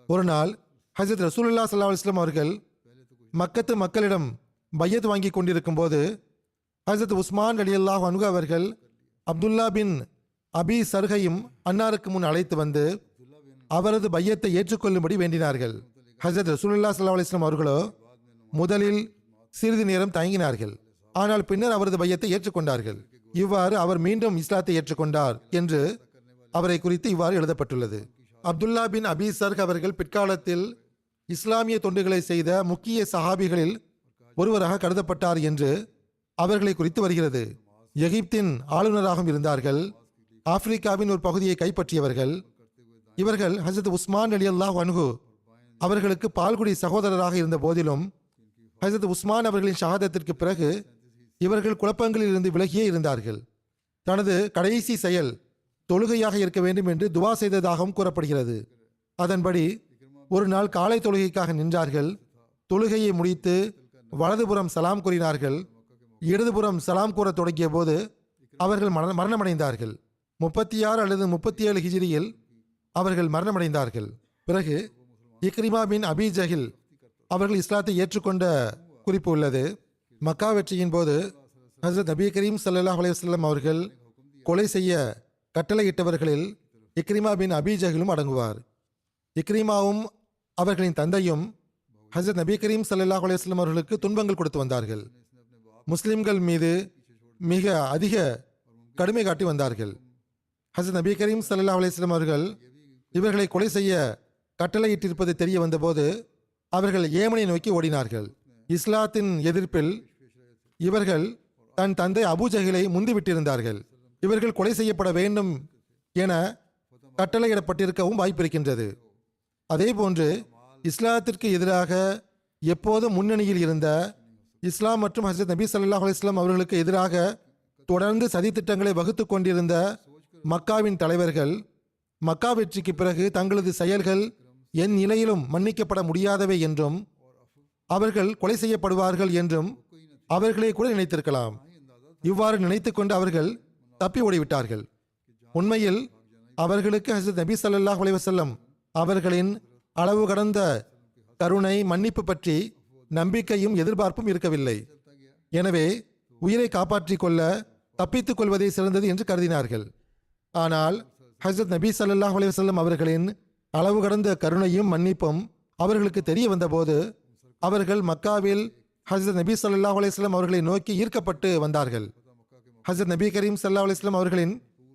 S2: ஒரு நாள் ஹஸ்ரத் ரசூலுல்லாஹ் ஸல்லல்லாஹு அலைஹி வஸல்லம் அவர்கள் மக்கத்து மக்களிடம் பையத் வாங்கி கொண்டிருக்கும் போது ஹஸ்ரத் உஸ்மான் ரலியல்லாஹு அன்ஹு அவர்கள் அப்துல்லா பின் அபி சர்ஹையும் அன்னாருக்கு முன் அழைத்து வந்து அவரது பையத்தை ஏற்றுக்கொள்ளும்படி வேண்டினார்கள். ஹஸ்ரத் ரசூலுல்லாஹ் ஸல்லல்லாஹு அலைஹி வஸல்லம் அவர்களோ முதலில் சிறிது நேரம் தயங்கினார்கள். ஆனால் பின்னர் அவரது பையத்தை ஏற்றுக்கொண்டார்கள். இவ்வாறு அவர் மீண்டும் இஸ்லாத்தை ஏற்றுக்கொண்டார் என்று அவரை குறித்து இவ்வாறு எழுதப்பட்டுள்ளது. அப்துல்லா பின் அபி சர்ஹ் அவர்கள் பிற்காலத்தில் இஸ்லாமிய தொண்டுகளை செய்த முக்கிய சஹாபிகளில் ஒருவராக கருதப்பட்டார் என்று அவர்களை குறித்து வருகிறது. எகிப்தின் ஆளுநராகவும் இருந்தார்கள். ஆப்பிரிக்காவின் ஒரு பகுதியை கைப்பற்றியவர்கள். இவர்கள் ஹஸ்ரத் உஸ்மான் ரலியல்லாஹு அன்ஹு அவர்களுக்கு பால்குடி சகோதரராக இருந்த போதிலும் ஹஸ்ரத் உஸ்மான் அவர்களின் ஷஹாதத்திற்கு பிறகு இவர்கள் குழப்பங்களில் இருந்து விலகியே இருந்தார்கள். தனது கடைசி செயல் தொழுகையாக இருக்க வேண்டும் என்று துவா செய்ததாகவும் கூறப்படுகிறது. அதன்படி ஒரு நாள் காலை தொழுகைக்காக நின்றார்கள். தொழுகையை முடித்து வலதுபுறம் சலாம் கூறினார்கள். இடதுபுறம் சலாம் கூற தொடங்கிய போது அவர்கள் மரணமடைந்தார்கள். 36 அல்லது 37 ஹிஜ்ரியில் அவர்கள் மரணமடைந்தார்கள். பிறகு இக்ரிமா பின் அபி ஜஹில் அவர்கள் இஸ்லாத்தை ஏற்றுக்கொண்ட குறிப்பு உள்ளது. மக்கா வெற்றியின் போது ஹஸ்ரத் நபி கரீம் ஸல்லல்லாஹு அலைஹி வஸல்லம் அவர்கள் கொலை செய்ய கட்டளையிட்டவர்களில் இக்ரிமா பின் அபி ஜஹிலும் அடங்குவார். இக்ரிமாவும் அவர்களின் தந்தையும் ஹஸ்ரத் நபி கரீம் ஸல்லல்லாஹு அலைஹி வஸல்லம் அவர்களுக்கு துன்பங்கள் கொடுத்து வந்தார்கள். முஸ்லிம்கள் மீது மிக அதிக கடுமை காட்டி வந்தார்கள். ஹஸ்ரத் நபி கரீம் ஸல்லல்லாஹு அலைஹி வஸல்லம் அவர்கள் இவர்களை கொலை செய்ய கட்டளையிட்டிருப்பது தெரிய வந்தபோது அவர்கள் ஏமனை நோக்கி ஓடினார்கள். இஸ்லாத்தின் எதிர்ப்பில் இவர்கள் தன் தந்தை அபூஜஹிலை முந்திவிட்டிருந்தார்கள். இவர்கள் கொலை செய்யப்பட வேண்டும் என கட்டளையிடப்பட்டிருக்கவும் வாய்ப்பிருக்கின்றது. அதேபோன்று இஸ்லாத்திற்கு எதிராக எப்போதும் முன்னணியில் இருந்த இஸ்லாம் மற்றும் ஹஸ்ரத் நபி ஸல்லல்லாஹு அலைஹி வஸல்லம் அவர்களுக்கு எதிராக தொடர்ந்து சதித்திட்டங்களை வகுத்து கொண்டிருந்த மக்காவின் தலைவர்கள் மக்கா வெற்றிக்கு பிறகு தங்களது செயல்கள் என் நிலையிலும் மன்னிக்கப்பட முடியாதவை என்றும் அவர்கள் கொலை செய்யப்படுவார்கள் என்றும் அவர்களே கூட நினைத்திருக்கலாம். இவ்வாறு நினைத்து கொண்டு அவர்கள் தப்பி ஓடிவிட்டார்கள். உண்மையில் அவர்களுக்கு ஹஸ்ரத் நபி ஸல்லல்லாஹு அலைஹி வஸல்லம் அவர்களின் அளவு கடந்த கருணை மன்னிப்பு பற்றி நம்பிக்கையும் எதிர்பார்ப்பும் இருக்கவில்லை. எனவே உயிரை காப்பாற்றிக் கொள்ள தப்பித்துக் கொள்வதே சிறந்தது என்று கருதினார்கள். ஆனால் ஹஸ்ரத் நபி ஸல்லல்லாஹு அலைஹி வஸல்லம் அவர்களின் அளவு கடந்த கருணையும் மன்னிப்பும் அவர்களுக்கு தெரிய வந்தபோது அவர்கள் மக்காவில் ஹஸ்ரத் நபி ஸல்லல்லாஹு அலைஹி வஸல்லம் அவர்களை நோக்கி ஈர்க்கப்பட்டு வந்தார்கள். ஹஸ்ரத் நபி கரீம் ஸல்லல்லாஹு அலைஹி வஸல்லம் அவர்களின்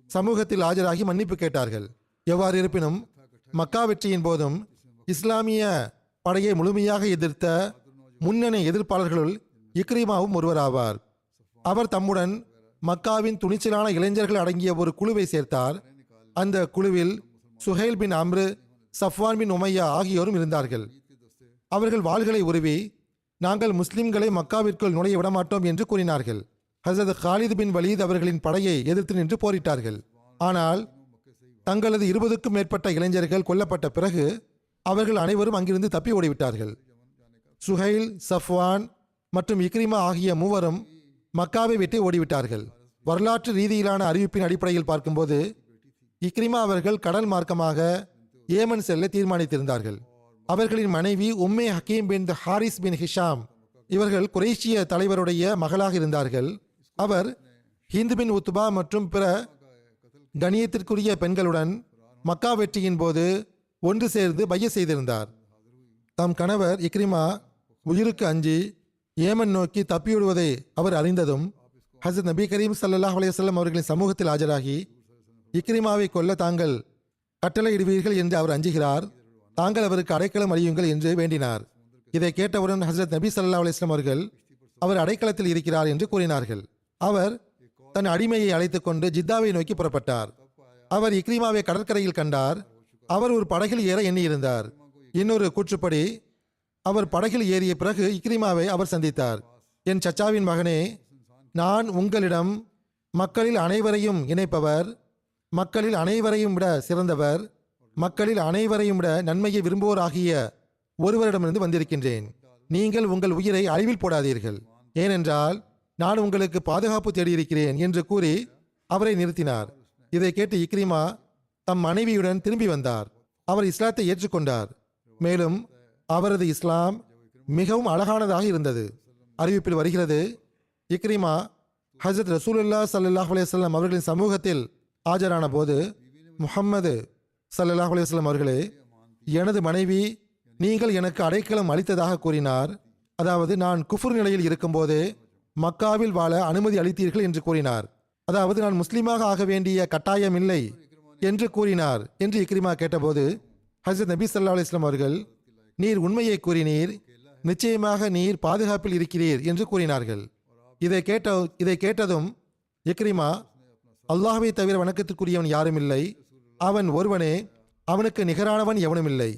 S2: சமூகத்தில் ஆஜராகி மன்னிப்பு கேட்டார்கள். எவ்வாறு இருப்பினும் மக்கா வெற்றியின் போதும் இஸ்லாமிய படையை முழுமையாக எதிர்த்த முன்னணி எதிர்ப்பாளர்களுள் இக்ரிமாவும் ஒருவராவார். அவர் தம்முடன் மக்காவின் துணிச்சலான இளைஞர்கள் அடங்கிய ஒரு குழுவை சேர்த்தார். அந்த குழுவில் சுஹைல் பின் அம்ரு, சஃப்வான் பின் உமையா ஆகியோரும் இருந்தார்கள். அவர்கள் வாள்களை உருவி நாங்கள் முஸ்லிம்களை மக்காவிற்குள் நுழைய விடமாட்டோம் என்று கூறினார்கள். ஹசரத் காலித் பின் வலீத் அவர்களின் படையை எதிர்த்து நின்று போரிட்டார்கள். ஆனால் தங்களது 20க்கும் மேற்பட்ட இளைஞர்கள் கொல்லப்பட்ட பிறகு அவர்கள் அனைவரும் அங்கிருந்து தப்பி ஓடிவிட்டார்கள். சுஹைல், சஃப்வான் மற்றும் இக்ரிமா ஆகிய மூவரும் மக்காவை விட்டு ஓடிவிட்டார்கள். வரலாற்று ரீதியிலான அறிவிப்பின் அடிப்படையில் பார்க்கும்போது இக்ரிமா அவர்கள் கடல் மார்க்கமாக ஏமன் செல்ல தீர்மானித்திருந்தார்கள். அவர்களின் மனைவி உம்மே Hakeem bin Harith bin Hisham இவர்கள் குறைஷிய தலைவருடைய மகளாக இருந்தார்கள். அவர் ஹிந்த் பின் உத்பா மற்றும் பிற கணியத்திற்குரிய பெண்களுடன் மக்கா வெற்றியின் போது ஒன்று சேர்ந்து பைய செய்திருந்தார். தம் கணவர் இக்ரிமா உயிருக்கு அஞ்சி ஏமன் நோக்கி தப்பிவிடுவதை அவர் அறிந்ததும் ஹசரத் நபி கரீம் ஸல்லல்லாஹு அலைஹி வஸல்லம் அவர்களின் சமூகத்தில் ஆஜராகி, இக்ரிமாவை கொல்ல தாங்கள் கட்டளையிடுவீர்கள் என்று அவர் அஞ்சுகிறார், தாங்கள் அவருக்கு அடைக்கலம் அளியுங்கள் என்று வேண்டினார். இதை கேட்டவுடன் ஹசரத் நபி ஸல்லல்லாஹு அலைஹி வஸல்லம் அவர்கள் அவர் அடைக்கலத்தில் இருக்கிறார் என்று கூறினார்கள். அவர் தன் அடிமையை அழைத்துக் கொண்டு ஜித்தாவை நோக்கி புறப்பட்டார். அவர் இக்ரிமாவை கடற்கரையில் கண்டார். அவர் ஒரு படகில் ஏற எண்ணியிருந்தார். இன்னொரு கூற்றுப்படி அவர் படகில் ஏறிய பிறகு இக்ரிமாவை அவர் சந்தித்தார். என் சச்சாவின் மகனே, நான் உங்களிடம் மக்களில் அனைவரையும் இணைப்பவர், மக்களில் அனைவரையும் விட சிறந்தவர், மக்களில் அனைவரையும் விட நன்மையை விரும்புவோராகிய ஒருவரிடமிருந்து வந்திருக்கின்றேன். நீங்கள் உங்கள் உயிரை அழிவில் போடாதீர்கள், ஏனென்றால் நான் உங்களுக்கு பாதுகாப்பு தேடியிருக்கிறேன் என்று கூறி அவரை நிறுத்தினார். இதை கேட்டு இக்ரிமா தம் மனைவியுடன் திரும்பி வந்தார். அவர் இஸ்லாத்தை ஏற்றுக்கொண்டார். மேலும் அவரது இஸ்லாம் மிகவும் அழகானதாக இருந்தது. அறிவிப்பில் வருகிறது, இக்ரிமா ஹஜரத் ரசூலுல்லாஹ் ஸல்லல்லாஹு அலைஹி வஸல்லம் அவர்களின் சமூகத்தில் ஆஜரான போது, முஹம்மது ஸல்லல்லாஹு அலைஹி வஸல்லம் அவர்களே, எனது மனைவி நீங்கள் எனக்கு அடைக்கலம் அளித்ததாக கூறினார். அதாவது நான் குஃபுர் நிலையில் இருக்கும்போது மக்காவில் வாழ அனுமதி அளித்தீர்கள் என்று கூறினார். அதாவது நான் முஸ்லீமாக ஆக வேண்டிய கட்டாயம் இல்லை என்று கூறினார் என்று இக்ரிமா கேட்டபோது ஹஜரத் நபி ஸல்லல்லாஹு அலைஹி வஸல்லம் அவர்கள், நீர் உண்மையை கூறினீர், நிச்சயமாக நீர் பாதுகாப்பில் இருக்கிறீர் என்று கூறினார்கள். இதை கேட்டதும் இக்ரிமா, அல்லாஹ்வை தவிர வணக்கத்திற்குரியவன் யாரும் இல்லை, அவன் ஒருவனே, அவனுக்கு நிகரானவன் எவனும் இல்லை,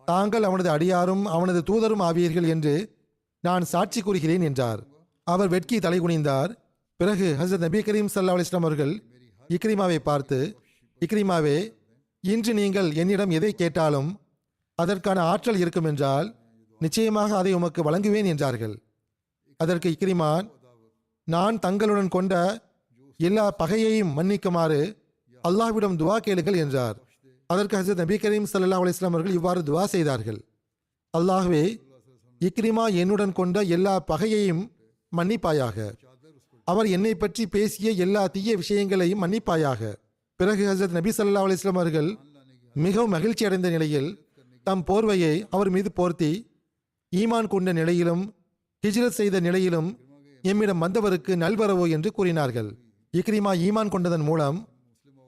S2: தாங்கள் அவனது அடியாரும் அவனது தூதரும் ஆவீர்கள் என்று நான் சாட்சி கூறுகிறேன் என்றார். அவர் வெட்கி தலை குனிந்தார். பிறகு ஹஜரத் நபி கரீம் ஸல்லல்லாஹு அலைஹி வஸல்லம் அவர்கள் இக்ரிமாவை பார்த்து, இக்ரிமாவே, இன்று நீங்கள் என்னிடம் எதை கேட்டாலும் அதற்கான ஆற்றல் இருக்கும் என்றால் நிச்சயமாக அதை உமக்கு வழங்குவேன் என்றார்கள். அதற்கு இக்ரிமான், நான் தங்களுடன் கொண்ட எல்லா பகையையும் மன்னிக்குமாறு அல்லாஹ்விடம் துவா கேளுங்கள் என்றார். அதற்கு ஹஜரத் நபி கரீம் ஸல்லல்லாஹு அலைஹி வஸல்லம் அவர்கள் இவ்வாறு துவா செய்தார்கள்: அல்லாஹ்வே, இக்ரிமா என்னுடன் கொண்ட எல்லா பகையையும் மன்னிப்பாயாக, அவர் என்னை பற்றி பேசிய எல்லா தீய விஷயங்களையும் மன்னிப்பாயாக. பிறகு ஹஜரத் நபி ஸல்லல்லாஹு அலைஹி வஸல்லம் அவர்கள் மிகவும் மகிழ்ச்சி அடைந்த நிலையில் தம் போர்வையை அவர் மீது போர்த்தி, ஈமான் கொண்ட நிலையிலும் ஹிஜ்ரத் செய்த நிலையிலும் எம்மிடம் வந்தவருக்கு நல்வரவு என்று கூறினார்கள். இக்ரிமா ஈமான் கொண்டதன் மூலம்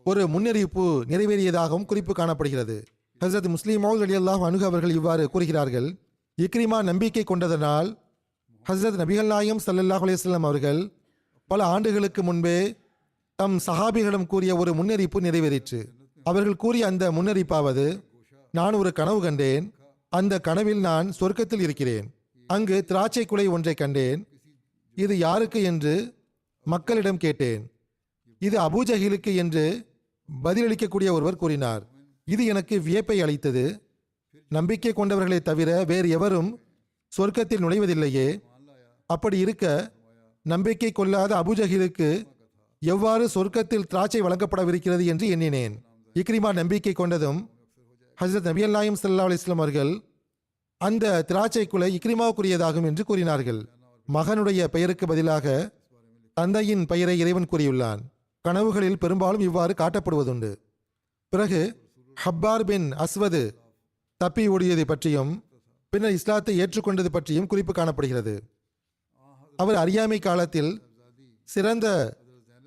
S2: ஒரு முன்னறிவிப்பு நிறைவேறியதாகவும் குறிப்பு காணப்படுகிறது. ஹஜரத் முஸ்லிம் மௌத் ரலியல்லாஹு அன்ஹு அவர்கள் இவ்வாறு கூறுகிறார்கள்: இக்ரிமா நம்பிக்கை கொண்டதனால் ஹஜரத் நபிகள் நாயகம் ஸல்லல்லாஹு அலைஹி வஸல்லம் அவர்கள் பல ஆண்டுகளுக்கு முன்பே தம் சஹாபிகளிடம் கூறிய ஒரு முன்னறிவிப்பு நிறைவேறிற்று. அவர்கள் கூறிய அந்த முன்னறிவிப்பாவது, நான் ஒரு கனவு கண்டேன். அந்த கனவில் நான் சொர்க்கத்தில் இருக்கிறேன். அங்கு திராட்சை குலை ஒன்றை கண்டேன். இது யாருக்கு என்று மக்களிடம் கேட்டேன். இது அபூஜஹிலுக்கு என்று பதிலளிக்கக்கூடிய ஒருவர் கூறினார். இது எனக்கு வியப்பை அளித்தது. நம்பிக்கை கொண்டவர்களை தவிர வேறு எவரும் சொர்க்கத்தில் நுழைவதில்லையே. அப்படி இருக்க நம்பிக்கை கொள்ளாத அபூஜஹிலுக்கு எவ்வாறு சொர்க்கத்தில் திராட்சை வழங்கப்படவிருக்கிறது என்று எண்ணினேன். இக்ரிமா நம்பிக்கை கொண்டதும் ஹஜரத் நபி நாயகம் ஸல்லல்லாஹு அலைஹி வஸல்லம் அவர்கள் அந்த திராட்சை குலை இக்ரிமாவுக்குரியதாகும் என்று கூறினார்கள். மகனுடைய பெயருக்கு பதிலாக தந்தையின் பெயரை இறைவன் கூறியுள்ளான். கனவுகளில் பெரும்பாலும் இவ்வாறு காட்டப்படுவதுண்டு. பிறகு ஹப்பார் பின் அஸ்வது தப்பி ஓடியதை பற்றியும் பின்னர் இஸ்லாத்தை ஏற்றுக்கொண்டது பற்றியும் குறிப்பு காணப்படுகிறது. அவர் அறியாமை காலத்தில் சிறந்த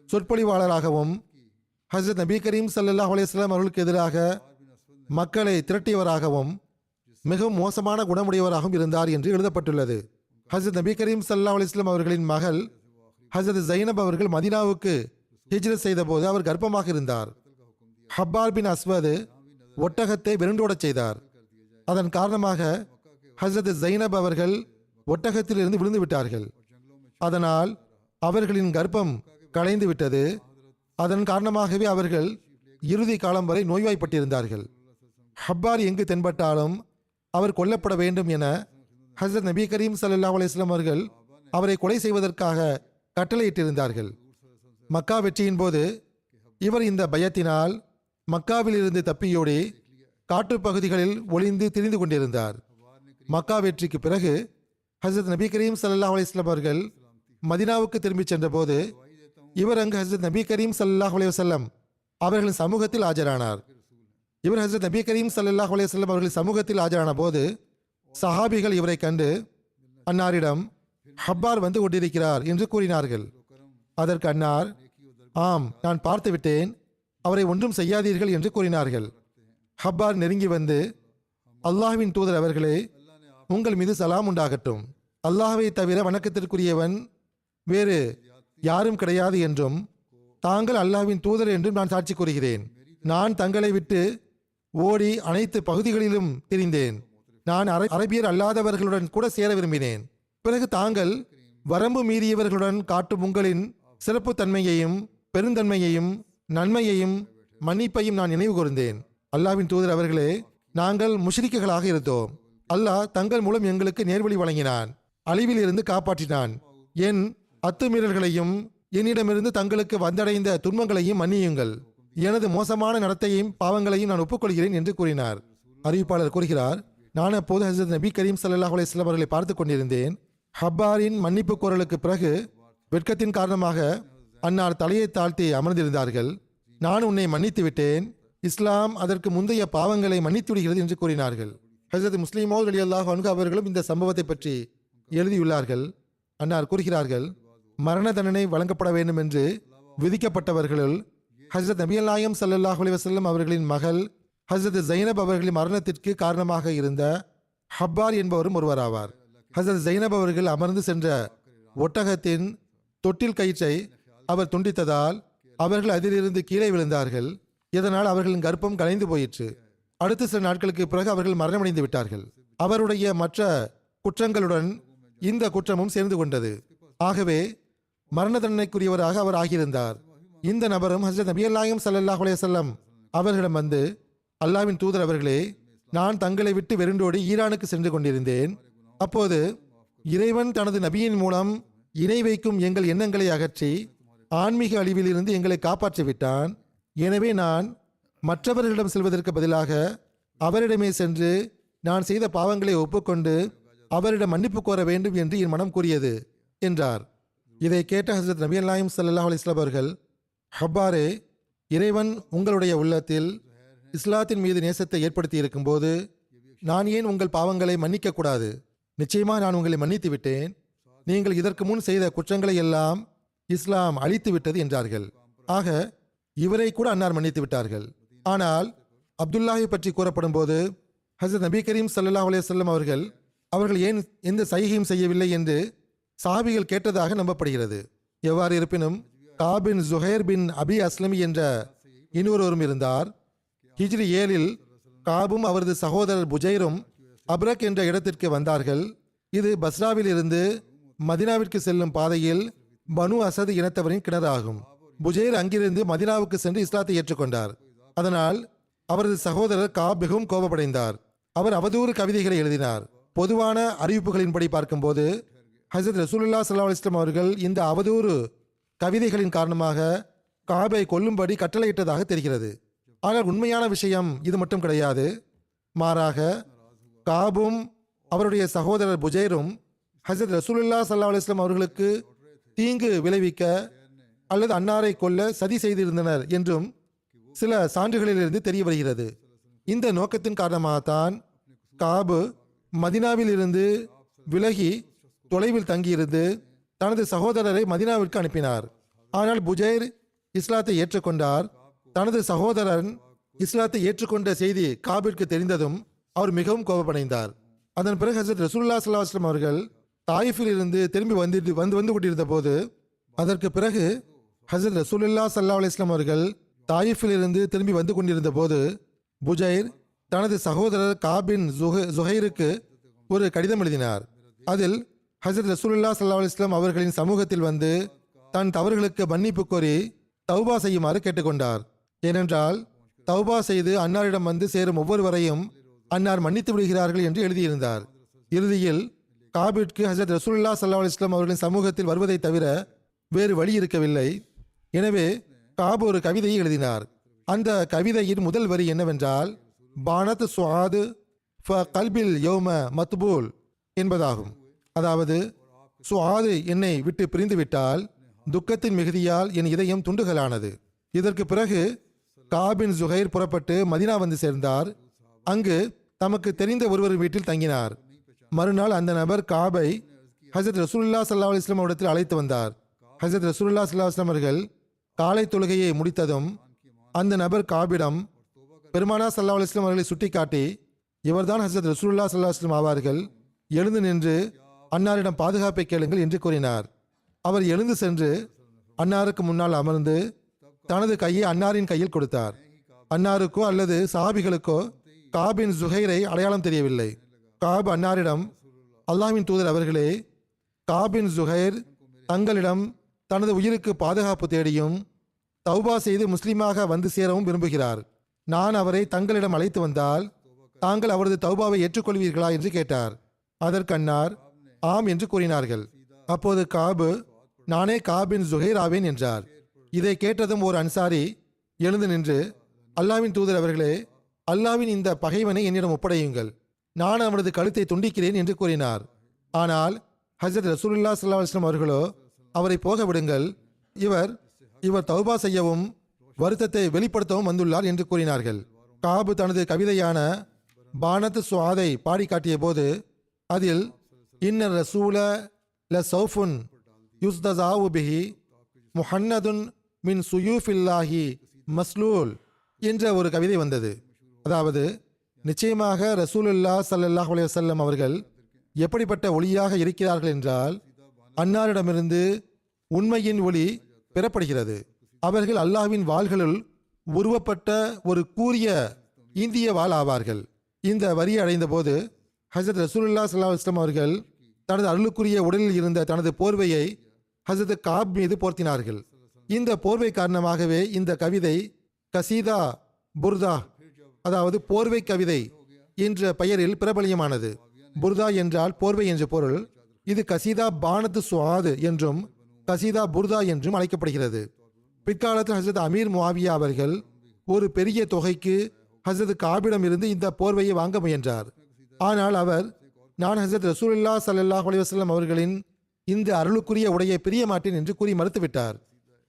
S2: சொற்பொழிவாளராகவும் ஹஜரத் நபி கரீம் ஸல்லல்லாஹு அலைஹி வஸல்லம் அவர்களுக்கு எதிராக மக்களை திரட்டியவராகவும் மிகவும் மோசமான குணமுடையவராகவும் இருந்தார் என்று எழுதப்பட்டுள்ளது. ஹஜரத் நபி கரீம் ஸல்லல்லாஹு அலைஹி வஸல்லம் அவர்களின் மகள் ஹஜரத் ஜைனப் அவர்கள் மதீனாவுக்கு ஹிஜ்ரத் செய்த போது அவர் கர்ப்பமாக இருந்தார். ஹப்பார் பின் அஸ்வது ஒட்டகத்தை விரண்டோடச் செய்தார். அதன் காரணமாக ஹஜரத் ஜைனப் அவர்கள் ஒட்டகத்தில் இருந்து விழுந்து விட்டார்கள். அதனால் அவர்களின் கர்ப்பம் கலைந்து விட்டது. அதன் காரணமாகவே அவர்கள் இறுதி காலம் வரை நோய்வாய்ப்பட்டிருந்தார்கள். ஹப்பார் எங்கு தென்பட்டாலும் அவர் கொல்லப்பட வேண்டும் என ஹஜரத் நபி கரீம் ஸல்லல்லாஹு அலைஹி வஸல்லம் அவர்கள் அவரை கொலை செய்வதற்காக கட்டளையிட்டிருந்தார்கள். மக்கா வெற்றியின் போது இவர் இந்த பயத்தினால் மக்காவில் இருந்து தப்பியோடி காட்டுப்பகுதிகளில் ஒளிந்து திரிந்து கொண்டிருந்தார். மக்கா வெற்றிக்கு பிறகு ஹஜரத் நபி கரீம் ஸல்லல்லாஹு அலைஹி வஸல்லம் அவர்கள் மதீனாவுக்கு திரும்பி சென்றபோது இவர் அங்கு ஹஜரத் நபி கரீம் ஸல்லல்லாஹு அலைஹி வஸல்லம் அவர்களின் சமூகத்தில் ஆஜரானார். இவர் ஹஜ்ரத் நபி கரீம் ஸல்லல்லாஹு அலைஹி வஸல்லம் அவர்களின் சமூகத்தில் ஆஜரான போது சஹாபிகள் இவரை கண்டு அன்னாரிடம் ஹப்பார் வந்து கொண்டிருக்கிறார் என்று கூறினார்கள். அதற்கு அன்னார், ஆம், நான் பார்த்து விட்டேன், அவரை ஒன்றும் செய்யாதீர்கள் என்று கூறினார்கள். ஹப்பார் நெருங்கி வந்து, அல்லாஹ்வின் தூதர் அவர்களே, உங்கள் மீது சலாம் உண்டாகட்டும். அல்லாஹ்வை தவிர வணக்கத்திற்குரியவன் வேறு யாரும் கிடையாது என்றும் தாங்கள் அல்லாஹ்வின் தூதர் என்றும் நான் சாட்சி கூறுகிறேன். நான் தங்களை விட்டு ஓடி அனைத்து பகுதிகளிலும் திரிந்தேன். நான் அரபியர் அல்லாதவர்களுடன் கூட சேர விரும்பினேன். பிறகு தாங்கள் வரம்பு மீறியவர்களுடன் காட்டும் உங்களின் சிறப்பு தன்மையையும் பெருந்தன்மையையும் நன்மையையும் மன்னிப்பையும் நான் நினைவு கூர்ந்தேன். அல்லாஹ்வின் தூதர் அவர்களே, நாங்கள் முஷ்ரிக்குகளாக இருந்தோம். அல்லாஹ் தங்கள் மூலம் எங்களுக்கு நேர்வழி வழங்கினான், அழிவில் இருந்து காப்பாற்றினான். என் அத்துமீறல்களையும் என்னிடமிருந்து தங்களுக்கு வந்தடைந்த துன்பங்களையும் மன்னியுங்கள். எனது மோசமான நடத்தையையும் பாவங்களையும் நான் ஒப்புக்கொள்கிறேன் என்று கூறினார். அறிவிப்பாளர் கூறுகிறார், நான் அப்போது ஹஜ்ரத் நபி கரீம் ஸல்லல்லாஹு அலைஹி வஸல்லம் அவர்களை பார்த்து கொண்டிருந்தேன். ஹப்பாரின் மன்னிப்பு கோரலுக்கு பிறகு வெட்கத்தின் காரணமாக அன்னார் தலையை தாழ்த்தி அமர்ந்திருந்தார்கள். நான் உன்னை மன்னித்து விட்டேன், இஸ்லாம் அதற்கு முந்தைய பாவங்களை மன்னித்து விடுகிறது என்று கூறினார்கள். ஹஜ்ரத் முஸ்லிம் மௌத் ரலியல்லாஹு அன்ஹு அவர்களும் இந்த சம்பவத்தை பற்றி எழுதியுள்ளார்கள். அன்னார் கூறுகிறார்கள், மரண தண்டனை வழங்கப்பட வேண்டும் என்று விதிக்கப்பட்டவர்களுள் ஹஜ்ரத் நபி நாயகம் ஸல்லல்லாஹு அலைஹி வஸல்லம் அவர்களின் மகள் ஹஜ்ரத் ஜைனப் அவர்களின் மரணத்திற்கு காரணமாக இருந்த ஹப்பார் என்பவரும் ஒருவராவார். ஹஜ்ரத் ஜைனப் அவர்கள் அமர்ந்து சென்ற ஒட்டகத்தின் தொட்டில் கயிற்றை அவர் துண்டித்ததால் அவர்கள் அதிலிருந்து கீழே விழுந்தார்கள். இதனால் அவர்களின் கர்ப்பம் கலைந்து போயிற்று. அடுத்த சில நாட்களுக்கு பிறகு அவர்கள் மரணமடைந்து விட்டார்கள். அவருடைய மற்ற குற்றங்களுடன் இந்த குற்றமும் சேர்ந்து கொண்டது. ஆகவே மரண தண்டனைக்குரியவராக அவர் ஆகியிருந்தார். இந்த நபரும் ஹஜ்ரத் நபி நாயகம் ஸல்லல்லாஹு அலைஹி வஸல்லம் அவர்களிடம் வந்து, அல்லாஹ்வின் தூதர் அவர்களே, நான் தங்களை விட்டு வெறுண்டோடி ஈரானுக்கு சென்று கொண்டிருந்தேன். அப்போது இறைவன் தனது நபியின் மூலம் இணை வைக்கும் எங்கள் எண்ணங்களை அகற்றி ஆன்மீக அழிவில் இருந்து எங்களை காப்பாற்றி விட்டான். எனவே நான் மற்றவர்களிடம் செல்வதற்கு பதிலாக அவரிடமே சென்று நான் செய்த பாவங்களை ஒப்புக்கொண்டு அவரிடம் மன்னிப்பு கோர வேண்டும் என்று என் மனம் கூறியது என்றார். இதை கேட்ட ஹஜ்ரத் நபி நாயகம் ஸல்லல்லாஹு அலைஹி வஸல்லம் அவர்கள், ஹப்பாரே, இறைவன் உங்களுடைய உள்ளத்தில் இஸ்லாத்தின் மீது நேசத்தை ஏற்படுத்தி இருக்கும்போது நான் ஏன் உங்கள் பாவங்களை மன்னிக்க கூடாது? நிச்சயமாக நான் உங்களை மன்னித்து விட்டேன். நீங்கள் இதற்கு முன் செய்த குற்றங்களை எல்லாம் இஸ்லாம் அழித்து விட்டது என்றார்கள். ஆக இவரை கூட அன்னார் மன்னித்து விட்டார்கள். ஆனால் அப்துல்லாஹை பற்றி கூறப்படும் போது ஹஜ்ரத் நபி கரீம் ஸல்லல்லாஹு அலைஹி வஸல்லம் அவர்கள் ஏன் எந்த சைகையும் செய்யவில்லை என்று சஹாபிகள் கேட்டதாக நம்பப்படுகிறது. எவ்வாறு இருப்பினும் காபின் ஜுஹைர் பின் அபி அஸ்லமி என்ற இன்னொருவரும் இருந்தார். ஹிஜ்ரி 7 காபும் அவரது சகோதரர் புஜைரும் அப்ரக் என்ற இடத்திற்கு வந்தார்கள். இது பஸ்ராவில் இருந்து மதினாவிற்கு செல்லும் பாதையில் பனு அசது இனத்தவரின் கிணறு ஆகும். புஜைர் அங்கிருந்து மதினாவுக்கு சென்று இஸ்லாத்தை ஏற்றுக்கொண்டார். அதனால் அவரது சகோதரர் காப் மிகவும் கோபப்படைந்தார். அவர் அவதூறு கவிதைகளை எழுதினார். பொதுவான அறிவிப்புகளின்படி பார்க்கும்போது ஹஜ்ரத் ரசூலுல்லாஹி ஸல்லல்லாஹு அலைஹி வஸல்லம் அவர்கள் இந்த அவதூறு கவிதைகளின் காரணமாக காபை கொல்லும்படி கட்டளையிட்டதாக தெரிகிறது. ஆனால் உண்மையான விஷயம் இது மட்டும் கிடையாது. மாறாக காபும் அவருடைய சகோதரர் புஜைரும் ஹஜ்ரத் ரசூலுல்லாஹி ஸல்லல்லாஹு அலைஹி வஸல்லம் அவர்களுக்கு தீங்கு விளைவிக்க அல்லது அன்னாரை கொல்ல சதி செய்திருந்தனர் என்றும் சில சான்றுகளிலிருந்து தெரிய வருகிறது. இந்த நோக்கத்தின் காரணமாகத்தான் காபு மதினாவில் இருந்து விலகி தொலைவில் தங்கியிருந்து தனது சகோதரரை மதினாவிற்கு அனுப்பினார். ஆனால் புஜைர் இஸ்லாத்தை ஏற்றுக்கொண்டார். தனது சகோதரன் இஸ்லாத்தை ஏற்றுக்கொண்ட செய்தி காபிற்கு தெரிந்ததும் அவர் மிகவும் கோபமடைந்தார். அதன் பிறகு ஹஜ்ரத் ரசூலுல்லாஹி ஸல்லல்லாஹு அலைஹி வஸல்லம் அவர்கள் தாயிஃபில் இருந்து திரும்பி வந்து கொண்டிருந்த போது, அதற்கு பிறகு ஹஜ்ரத் ரசூலுல்லாஹி ஸல்லல்லாஹு அலைஹி வஸல்லம் அவர்கள் தாயிஃபில் இருந்து திரும்பி வந்து கொண்டிருந்த போது புஜைர் தனது சகோதரர் காபின் ஜுஹைருக்கு ஒரு கடிதம் எழுதினார். அதில் ஹஜ்ரத் ரசூலுல்லாஹி ஸல்லல்லாஹு அலைஹி வஸல்லம் அவர்களின் சமூகத்தில் வந்து தன் தவறுகளுக்கு மன்னிப்பு கோரி தௌபா செய்யுமாறு கேட்டுக்கொண்டார். ஏனென்றால் தௌபா செய்து அன்னாரிடம் வந்து சேரும் ஒவ்வொருவரையும் அன்னார் மன்னித்து விடுகிறார்கள் என்று எழுதியிருந்தார். இறுதியில் காபிற்கு ஹஜ்ரத் ரசூலுல்லாஹி ஸல்லல்லாஹு அலைஹி வஸல்லம் அவர்களின் சமூகத்தில் வருவதை தவிர வேறு வழி இருக்கவில்லை. எனவே காபு ஒரு கவிதையை எழுதினார். அந்த கவிதையின் முதல் வரி என்னவென்றால், பானத் சுஆது ஃப கல்பில் யௌம மத்பூல் என்பதாகும். அதாவது, சுஆது என்னை விட்டு பிரிந்து விட்டால் துக்கத்தின் மிகுதியால் என் இதயம் துண்டுகளானது. இதற்கு பிறகு காபின் ஜுஹைர் புறப்பட்டு மதினா வந்து சேர்ந்தார். அங்கு தமக்கு தெரிந்த ஒருவர் வீட்டில் தங்கினார். மறுநாள் அந்த நபர் காபை ஹசரத் ரசூலுல்லாஹி ஸல்லல்லாஹு அலைஹி வஸல்லம் இடத்தில் அழைத்து வந்தார். ஹசரத் ரசூலுல்லாஹி ஸல்லல்லாஹு அலைஹி வஸல்லம் அவர்கள் காலை தொழுகையை முடித்ததும் அந்த நபர் காபிடம் பெருமானார் ஸல்லல்லாஹு அலைஹி வஸல்லம் அவர்களை சுட்டிக்காட்டி, இவர்தான் ஹசரத் ரசூலுல்லாஹி ஸல்லல்லாஹு அலைஹி வஸல்லம் ஆவார்கள், எழுந்து நின்று அன்னாரிடம் பாதுகாப்பை கேளுங்கள் என்று கூறினார். அவர் எழுந்து சென்று அன்னாருக்கு முன்னால் அமர்ந்து தனது கையை அன்னாரின் கையில் கொடுத்தார். அன்னாருக்கோ அல்லது சஹாபிகளுக்கோ காபின் ஜுஹைரை அடையாளம் தெரியவில்லை. காப் அன்னாரிடம், அல்லாஹ்வின் தூதர் அவர்களே, காபின் ஜுஹைர் தங்களிடம் தனது உயிருக்கு பாதுகாப்பு தேடியும் தௌபா செய்து முஸ்லீமாக வந்து சேரவும் விரும்புகிறார். நான் அவரை தங்களிடம் அழைத்து வந்தால் தாங்கள் அவரது தௌபாவை ஏற்றுக்கொள்வீர்களா என்று கேட்டார். அதற்கு அன்னார் ஆம் என்று கூறினார்கள். அப்போது காபு, நானே காபின் ஜுஹைர் ஆவேன் என்றார். இதை கேட்டதும் ஒரு அன்சாரி எழுந்து நின்று, அல்லாஹ்வின் தூதர் அவர்களே, அல்லாஹ்வின் இந்த பகைவனை என்னிடம் ஒப்படையுங்கள், நான் அவனது கழுத்தை துண்டிக்கிறேன் என்று கூறினார். ஆனால் ஹஜ்ரத் ரசூலுல்லாஹி ஸல்லல்லாஹு அலைஹி வஸல்லம் அவர்களோ, அவரை போக விடுங்கள், இவர் தௌபா செய்யவும் வருத்தத்தை வெளிப்படுத்தவும் வந்துள்ளார் என்று கூறினார்கள். காபு தனது கவிதையான பானத் சுஆதை பாடி காட்டிய போது அதில் இன்ன ரசூல ல சௌஃபுன் யுஸ்தஸாவு பிஹி முஹன்னதுன் மின் சுயூஃபில்லாஹி மஸ்லூல் என்ற ஒரு கவிதை வந்தது. அதாவது, நிச்சயமாக ரசூலுல்லாஹி ஸல்லல்லாஹு அலைஹி வஸல்லம் அவர்கள் எப்படிப்பட்ட ஒளியாக இருக்கிறார்கள் என்றால், அன்னாரிடமிருந்து உண்மையின் ஒளி பெறப்படுகிறது. அவர்கள் அல்லாஹ்வின் வாள்களுள் உருவப்பட்ட ஒரு கூரிய இந்திய வாள் ஆவார்கள். இந்த வரியை அடைந்த போது ஹஜரத் ரசூலுல்லாஹி ஸல்லல்லாஹு அலைஹி வஸல்லம் அவர்கள் தனது அருளுக்குரிய உடலில் இருந்த தனது போர்வையை ஹஜரத் காப் மீது போர்த்தினார்கள். இந்த போர்வை காரணமாகவே இந்த கவிதை கசீதா புர்தா, அதாவது போர்வை கவிதை என்ற பெயரில் பிரபலியமானது. புர்தா என்றால் போர்வை என்று பொருள். இது கசீதா பானத்து சுஆத் என்றும் கசீதா புர்தா என்றும் அழைக்கப்படுகிறது. பிற்காலத்தில் ஹசரத் அமீர் முஆவியா அவர்கள் ஒரு பெரிய தொகைக்கு ஹசரத் காபிடம் இருந்து இந்த போர்வையை வாங்க முயன்றார். ஆனால் அவர், நான் ஹசரத் ரசூலுல்லாஹி ஸல்லல்லாஹு அலைஹி வஸல்லம் அவர்களின் இந்த அருளுக்குரிய உடையை பிரிய மாட்டேன் என்று கூறி மறுத்துவிட்டார்.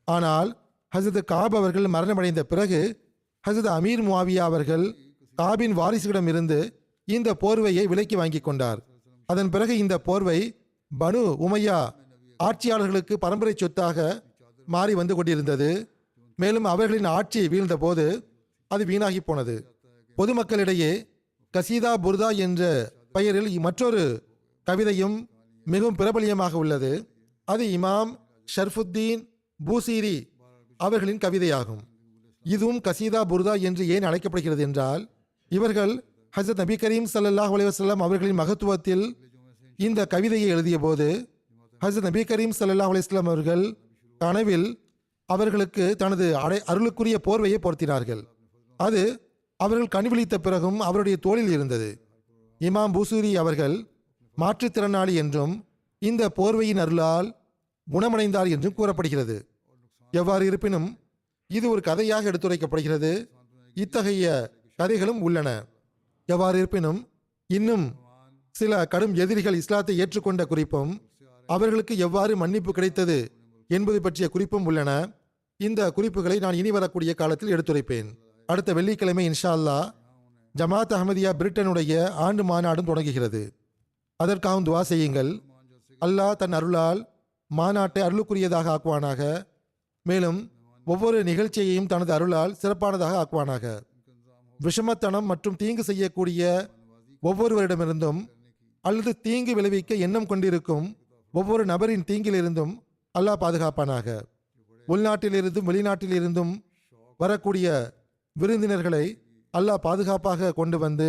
S2: ஆனால் ஹசரத் காப் அவர்கள் மரணமடைந்த பிறகு ஹசரத் அமீர் முஆவியா அவர்கள் காபின் வாரிசுகளிடம் இருந்து இந்த போர்வையை விலைக்கு வாங்கி கொண்டார். அதன் பிறகு இந்த போர்வை பனு உமையா ஆட்சியாளர்களுக்கு பரம்பரை சொத்தாக மாறி வந்து கொண்டிருந்தது. மேலும் அவர்களின் ஆட்சி வீழ்ந்த போது அது வீணாகி போனது. பொதுமக்களிடையே கசீதா புர்தா என்ற பெயரில் மற்றொரு கவிதையும் மிகவும் பிரபலியமாக உள்ளது. அது இமாம் ஷர்ஃபுத்தீன் பூசீரி அவர்களின் கவிதையாகும். இதுவும் கசீதா புர்தா என்று ஏன் அழைக்கப்படுகிறது என்றால், இவர்கள் ஹஜ்ரத் நபி கரீம் ஸல்லல்லாஹு அலைஹி வஸல்லம் அவர்களின் மகத்துவத்தில் இந்த கவிதையை எழுதிய போது ஹஜ்ரத் நபி கரீம் ஸல்லல்லாஹு அலைஹி வஸல்லம் அவர்கள் கனவில் அவர்களுக்கு தனது அருளுக்குரிய போர்வையை பொருத்தினார்கள். அது அவர்கள் கண்விழித்த பிறகும் அவருடைய தோளில் இருந்தது. இமாம் பூசூரி அவர்கள் மாற்றுத்திறனாளி என்றும் இந்த போர்வையின் அருளால் குணமடைந்தார் என்றும் கூறப்படுகிறது. எவ்வாறு இருப்பினும் இது ஒரு கதையாக எடுத்துரைக்கப்படுகிறது. இத்தகைய கதைகளும் உள்ளன. எவ்வாறு இருப்பினும் இன்னும் சில கடும் எதிரிகள் இஸ்லாத்தை ஏற்றுக்கொண்ட குறிப்பும் அவர்களுக்கு எவ்வாறு மன்னிப்பு கிடைத்தது என்பது பற்றிய குறிப்பும் உள்ளன. இந்த குறிப்புகளை நான் இனி வரக்கூடிய காலத்தில் எடுத்துரைப்பேன். அடுத்த வெள்ளிக்கிழமை இன்ஷா அல்லாஹ் ஜமாத் அஹ்மதியா பிரிட்டனுடைய ஆண்டு மாநாடும் தொடங்குகிறது. அதற்காகவும் துவா செய்யுங்கள். அல்லாஹ் தன் அருளால் மாநாட்டை அருளுக்குரியதாக ஆக்குவானாக. மேலும் ஒவ்வொரு நிகழ்ச்சியையும் தனது அருளால் சிறப்பானதாக ஆக்குவானாக. விஷமத்தனம் மற்றும் தீங்கு செய்யக்கூடிய ஒவ்வொருவரிடமிருந்தும் அல்லது தீங்கு விளைவிக்க எண்ணம் கொண்டிருக்கும் ஒவ்வொரு நபரின் தீங்கிலிருந்தும் அல்லாஹ் பாதுகாப்பானாக. உள்நாட்டிலிருந்தும் வெளிநாட்டிலிருந்தும் வரக்கூடிய விருந்தினர்களை அல்லாஹ் பாதுகாப்பாக கொண்டு வந்து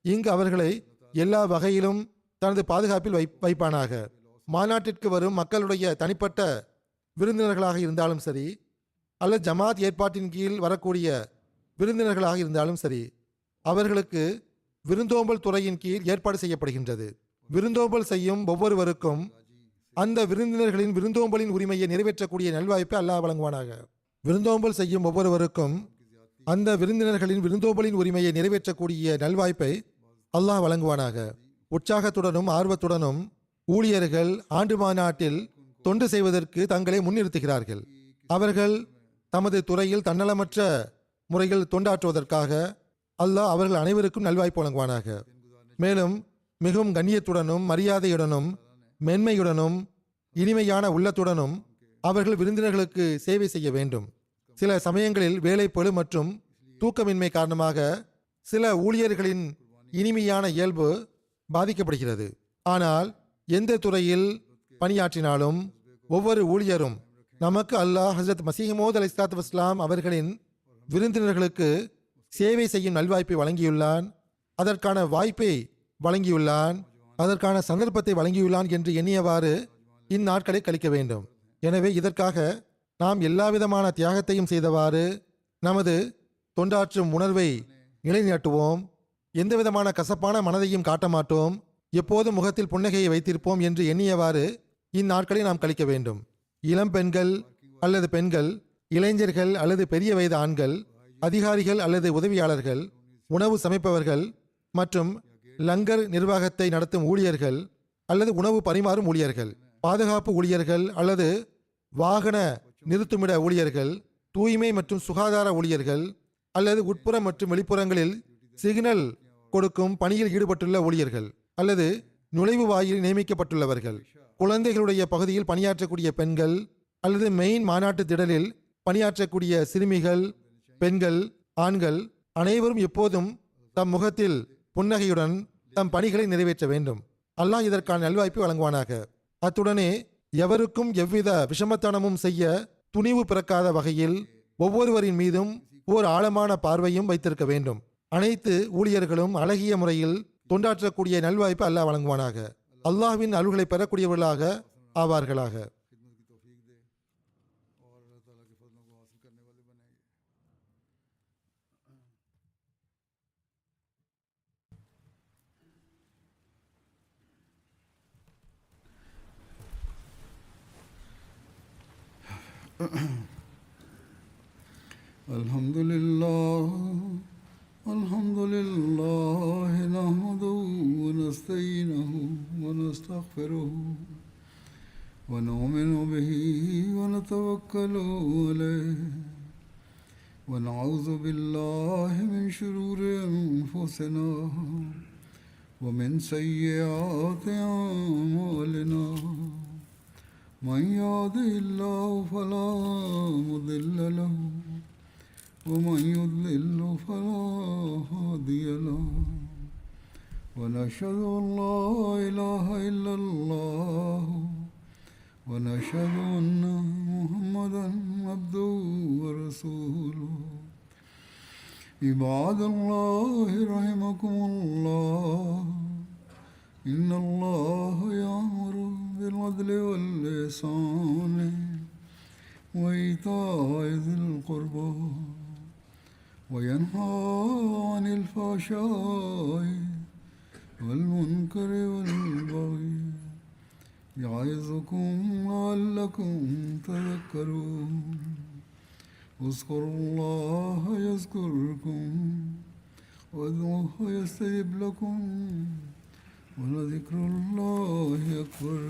S2: இங்கு அவர்களை எல்லா வகையிலும் தனது பாதுகாப்பில் வைப்பானாக. மாநாட்டிற்கு வரும் மக்களுடைய தனிப்பட்ட விருந்தினர்களாக இருந்தாலும் சரி, அல்லது ஜமாத் ஏற்பாட்டின் கீழ் வரக்கூடிய விருந்தினர்களாக இருந்தாலும் சரி, அவர்களுக்கு விருந்தோம்பல் துறையின் கீழ் ஏற்பாடு செய்யப்படுகின்றது. விருந்தோம்பல் செய்யும் ஒவ்வொருவருக்கும் அந்த விருந்தினர்களின் விருந்தோம்பலின் உரிமையை நிறைவேற்றக்கூடிய நல்வாய்ப்பை அல்லாஹ் வழங்குவானாக. விருந்தோம்பல் செய்யும் ஒவ்வொருவருக்கும் அந்த விருந்தினர்களின் விருந்தோம்பலின் உரிமையை நிறைவேற்றக்கூடிய நல்வாய்ப்பை அல்லாஹ் வழங்குவானாக. உற்சாகத்துடனும் ஆர்வத்துடனும் ஊழியர்கள் ஆண்டு மாநாட்டில் தொண்டு செய்வதற்கு தங்களை முன்னிறுத்துகிறார்கள். அவர்கள் தமது துறையில் தன்னலமற்ற முறையில் தொண்டாற்றுவதற்காக அல்லாஹ் அவர்கள் அனைவருக்கும் நல்வாய்ப்பு வழங்குவானாக. மேலும் மிகவும் கண்ணியத்துடனும் மரியாதையுடனும் மென்மையுடனும் இனிமையான உள்ளத்துடனும் அவர்கள் விருந்தினர்களுக்கு சேவை செய்ய வேண்டும். சில சமயங்களில் வேலைப்பளு மற்றும் தூக்கமின்மை காரணமாக சில ஊழியர்களின் இனிமையான இயல்பு பாதிக்கப்படுகிறது. ஆனால் எந்த துறையில் பணியாற்றினாலும் ஒவ்வொரு ஊழியரும் நமக்கு அல்லாஹ் ஹஸ்ரத் மசீஹ் மவ்ஊத் அலைஹிஸ்ஸலாத்து வஸ்ஸலாம் அவர்களின் விருந்தினர்களுக்கு சேவை செய்யும் நல்வாய்ப்பை வழங்கியுள்ளான், அதற்கான வாய்ப்பை வழங்கியுள்ளான், அதற்கான சந்தர்ப்பத்தை வழங்கியுள்ளான் என்று எண்ணியவாறு இந்நாட்களை கழிக்க வேண்டும். எனவே இதற்காக நாம் எல்லாவிதமான தியாகத்தையும் செய்தவாறு நமது தொண்டாற்றும் உணர்வை நிலைநாட்டுவோம். எந்தவிதமான கசப்பான மனதையும் காட்ட மாட்டோம், எப்போதும் முகத்தில் புன்னகையை வைத்திருப்போம் என்று எண்ணியவாறு இந்நாட்களை நாம் கழிக்க வேண்டும். இளம் பெண்கள் அல்லது பெண்கள், இளைஞர்கள் அல்லது பெரிய வயது ஆண்கள், அதிகாரிகள் அல்லது உதவியாளர்கள், உணவு சமைப்பவர்கள் மற்றும் லங்கர் நிர்வாகத்தை நடத்தும் ஊழியர்கள் அல்லது உணவு பரிமாறும் ஊழியர்கள், பாதுகாப்பு ஊழியர்கள் அல்லது வாகன நிறுத்துமிட ஊழியர்கள், தூய்மை மற்றும் சுகாதார ஊழியர்கள் அல்லது உட்புற மற்றும் வெளிப்புறங்களில் சிக்னல் கொடுக்கும் பணியில் ஈடுபட்டுள்ள ஊழியர்கள் அல்லது நுழைவு வாயில் நியமிக்கப்பட்டுள்ளவர்கள், குழந்தைகளுடைய பகுதியில் பணியாற்றக்கூடிய பெண்கள் அல்லது மெயின் மாநாட்டு திடலில் பணியாற்றக்கூடிய சிறுமிகள், பெண்கள், ஆண்கள் அனைவரும் எப்போதும் தம் முகத்தில் புன்னகையுடன் தம் பணிகளை நிறைவேற்ற வேண்டும். அல்லாஹ் இதற்கான நல்வாய்ப்பை வழங்குவானாக. அத்துடனே எவருக்கும் எவ்வித விஷமத்தனமும் செய்ய துணிவு பிறக்காத வகையில் ஒவ்வொருவரின் மீதும் ஓர் ஆழமான பார்வையும் வைத்திருக்க வேண்டும். அனைத்து ஊழியர்களும் அழகிய முறையில் தொண்டாற்றக்கூடிய நல்வாய்ப்பு அல்லாஹ் வழங்குவானாக. அல்லாஹ்வின் அருள்களை பெறக்கூடியவர்களாக ஆவார்களாக.
S1: الحمد لله نحمده ونستعينه ونستغفره ونؤمن به ونتوكل عليه ونعوذ بالله من شرور أنفسنا ومن سيئات أعمالنا. من يهده الله فلا مضل له ومن يضلل فلا هادي له ونشهد أن لا إله إلا الله ونشهد أن محمدا عبده ورسوله. عباد الله رحمكم الله، إن الله يأمر بالعدل والإحسان وإيتاء ذي القربى وينهى عن الفحشاء والمنكر والبغي يعظكم لعلكم تذكرون. اذكروا الله يذكركم وادعوه يستجب لكم ولذكر الله أكبر.